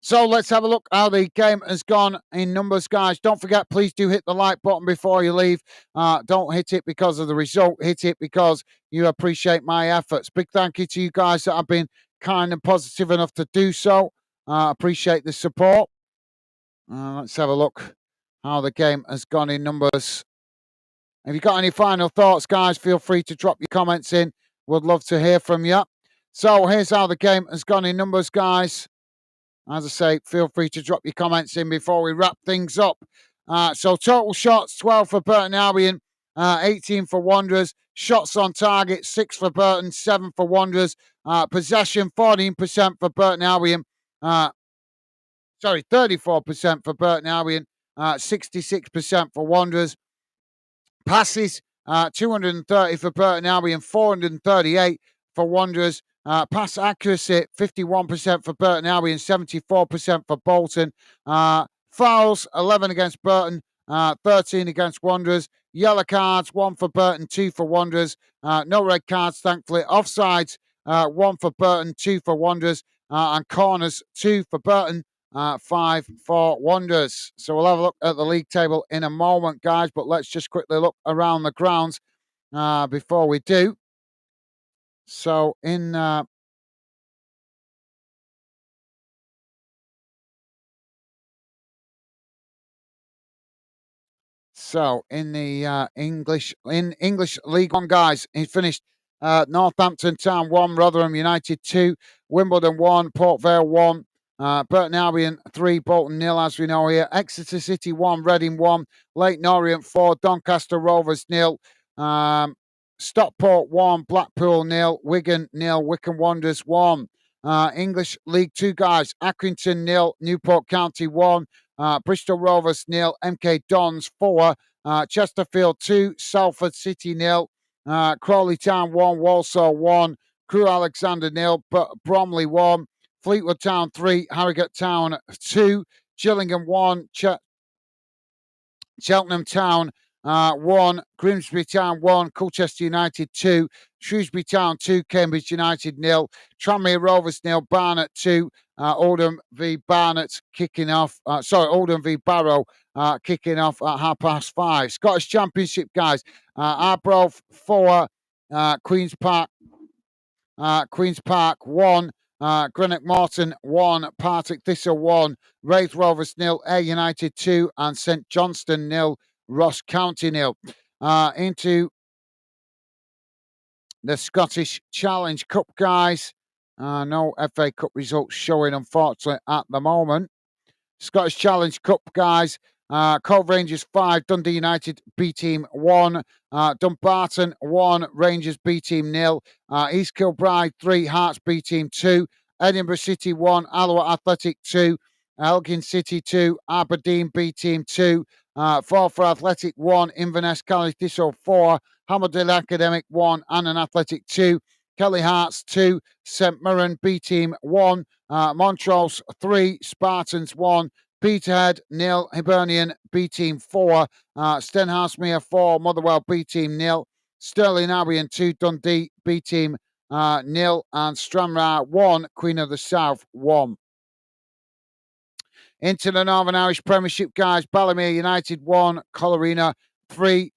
So let's have a look how the game has gone in numbers, guys. Don't forget, please do hit the like button before you leave. Don't hit it because of the result. Hit it because you appreciate my efforts. Big thank you to you guys that have been kind and positive enough to do so. Appreciate the support. Let's have a look how the game has gone in numbers. If you've got any final thoughts, guys, feel free to drop your comments in. Would love to hear from you. So here's how the game has gone in numbers, guys. As I say, feel free to drop your comments in before we wrap things up. So total shots, 12 for Burton Albion, 18 for Wanderers. Shots on target, 6 for Burton, 7 for Wanderers. Possession, 14% for Burton Albion. 34% for Burton Albion, 66% for Wanderers. Passes, 230 for Burton Albion, 438 for Wanderers. Pass accuracy, 51% for Burton Albion, 74% for Bolton. Fouls, 11 against Burton, 13 against Wanderers. Yellow cards, 1 for Burton, 2 for Wanderers. No red cards, thankfully. Offsides, 1 for Burton, 2 for Wanderers. And corners, 2 for Burton, 5 for Wanderers. So we'll have a look at the league table in a moment, guys, but let's just quickly look around the grounds before we do. So in the English League One, guys, he finished Northampton Town 1, Rotherham United 2, Wimbledon 1, Port Vale 1, Burton Albion 3, Bolton 0, as we know here. Exeter City 1, Reading 1, Leyton Orient 4, Doncaster Rovers 0, Stockport 1, Blackpool 0, Wigan 0, Wycombe Wanderers 1. English League 2 guys, Accrington 0, Newport County 1, Bristol Rovers 0, MK Dons 4, Chesterfield 2, Salford City 0, Crawley Town 1, Walsall 1, Crewe Alexander 0, Bromley 1, Fleetwood Town 3, Harrogate Town 2, Gillingham 1, Cheltenham Town 1, Grimsby Town 1, Colchester United 2, Shrewsbury Town 2, Cambridge United 0, Tranmere Rovers 0, Barnet 2, Oldham v Barnet kicking off. Oldham v Barrow kicking off at 5:30. Scottish Championship guys, Arbroath 4, Queen's Park 1, Greenock Morton 1, Partick Thistle 1, Wraith Rovers 0, Ayr United 2, and St Johnstone 0, Ross County 0. Into the Scottish Challenge Cup guys. No FA Cup results showing, unfortunately, at the moment. Scottish Challenge Cup guys. Cove Rangers 5, Dundee United B Team 1, Dumbarton 1, Rangers B Team 0, East Kilbride 3, Hearts B Team 2, Edinburgh City 1, Alloa Athletic 2, Elgin City 2, Aberdeen B Team 2, Forfar Athletic 1, Inverness Cali Thistle 4, Hamilton Academic 1, Annan Athletic 2, Kelly Hearts 2, St Mirren B Team 1, Montrose 3, Spartans 1, Peterhead 0, Hibernian B Team 4, Stenhousemuir 4, Motherwell B Team 0, Stirling Albion 2, Dundee B Team 0, and Stranraer 1, Queen of the South 1. Into the Northern Irish Premiership guys, Ballymere United 1, Collarina 3,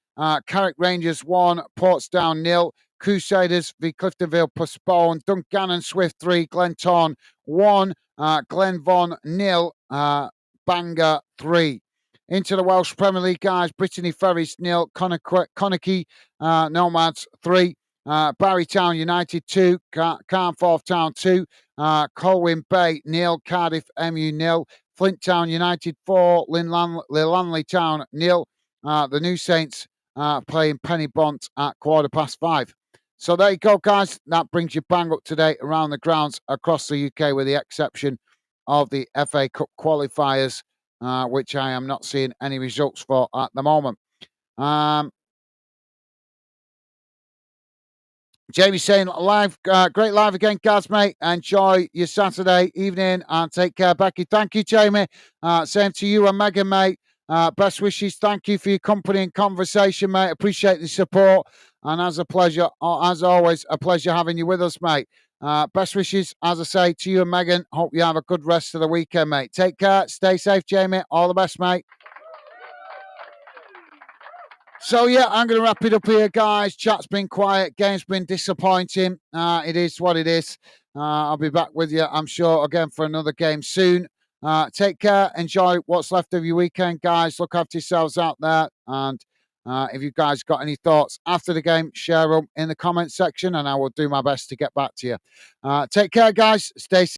Carrick Rangers 1, Portsdown 0, Crusaders v Cliftonville postponed, Dungannon Swift 3, Glentown 1, Glenvaughan 0, Bangor 3. Into the Welsh Premier League guys, Brittany Ferries 0, Connacht Nomads 3, Barrytown United 2, Carnforth Town 2, Colwyn Bay 0, Cardiff MU 0, Flint Town United 4, Lelanley Town 0. The New Saints playing Penny Bont at 5:15. So there you go, guys. That brings you bang up to date around the grounds across the UK, with the exception of the FA Cup qualifiers, which I am not seeing any results for at the moment. Jamie saying live, great live again, Gaz, mate. Enjoy your Saturday evening and take care, Becky. Thank you, Jamie. Same to you and Megan, mate. Best wishes. Thank you for your company and conversation, mate. Appreciate the support. And as always, a pleasure having you with us, mate. Best wishes, as I say, to you and Megan. Hope you have a good rest of the weekend, mate. Take care. Stay safe, Jamie. All the best, mate. So, yeah, I'm going to wrap it up here, guys. Chat's been quiet. Game's been disappointing. It is what it is. I'll be back with you, I'm sure, again for another game soon. Take care. Enjoy what's left of your weekend, guys. Look after yourselves out there. And if you guys got any thoughts after the game, share them in the comment section, and I will do my best to get back to you. Take care, guys. Stay safe.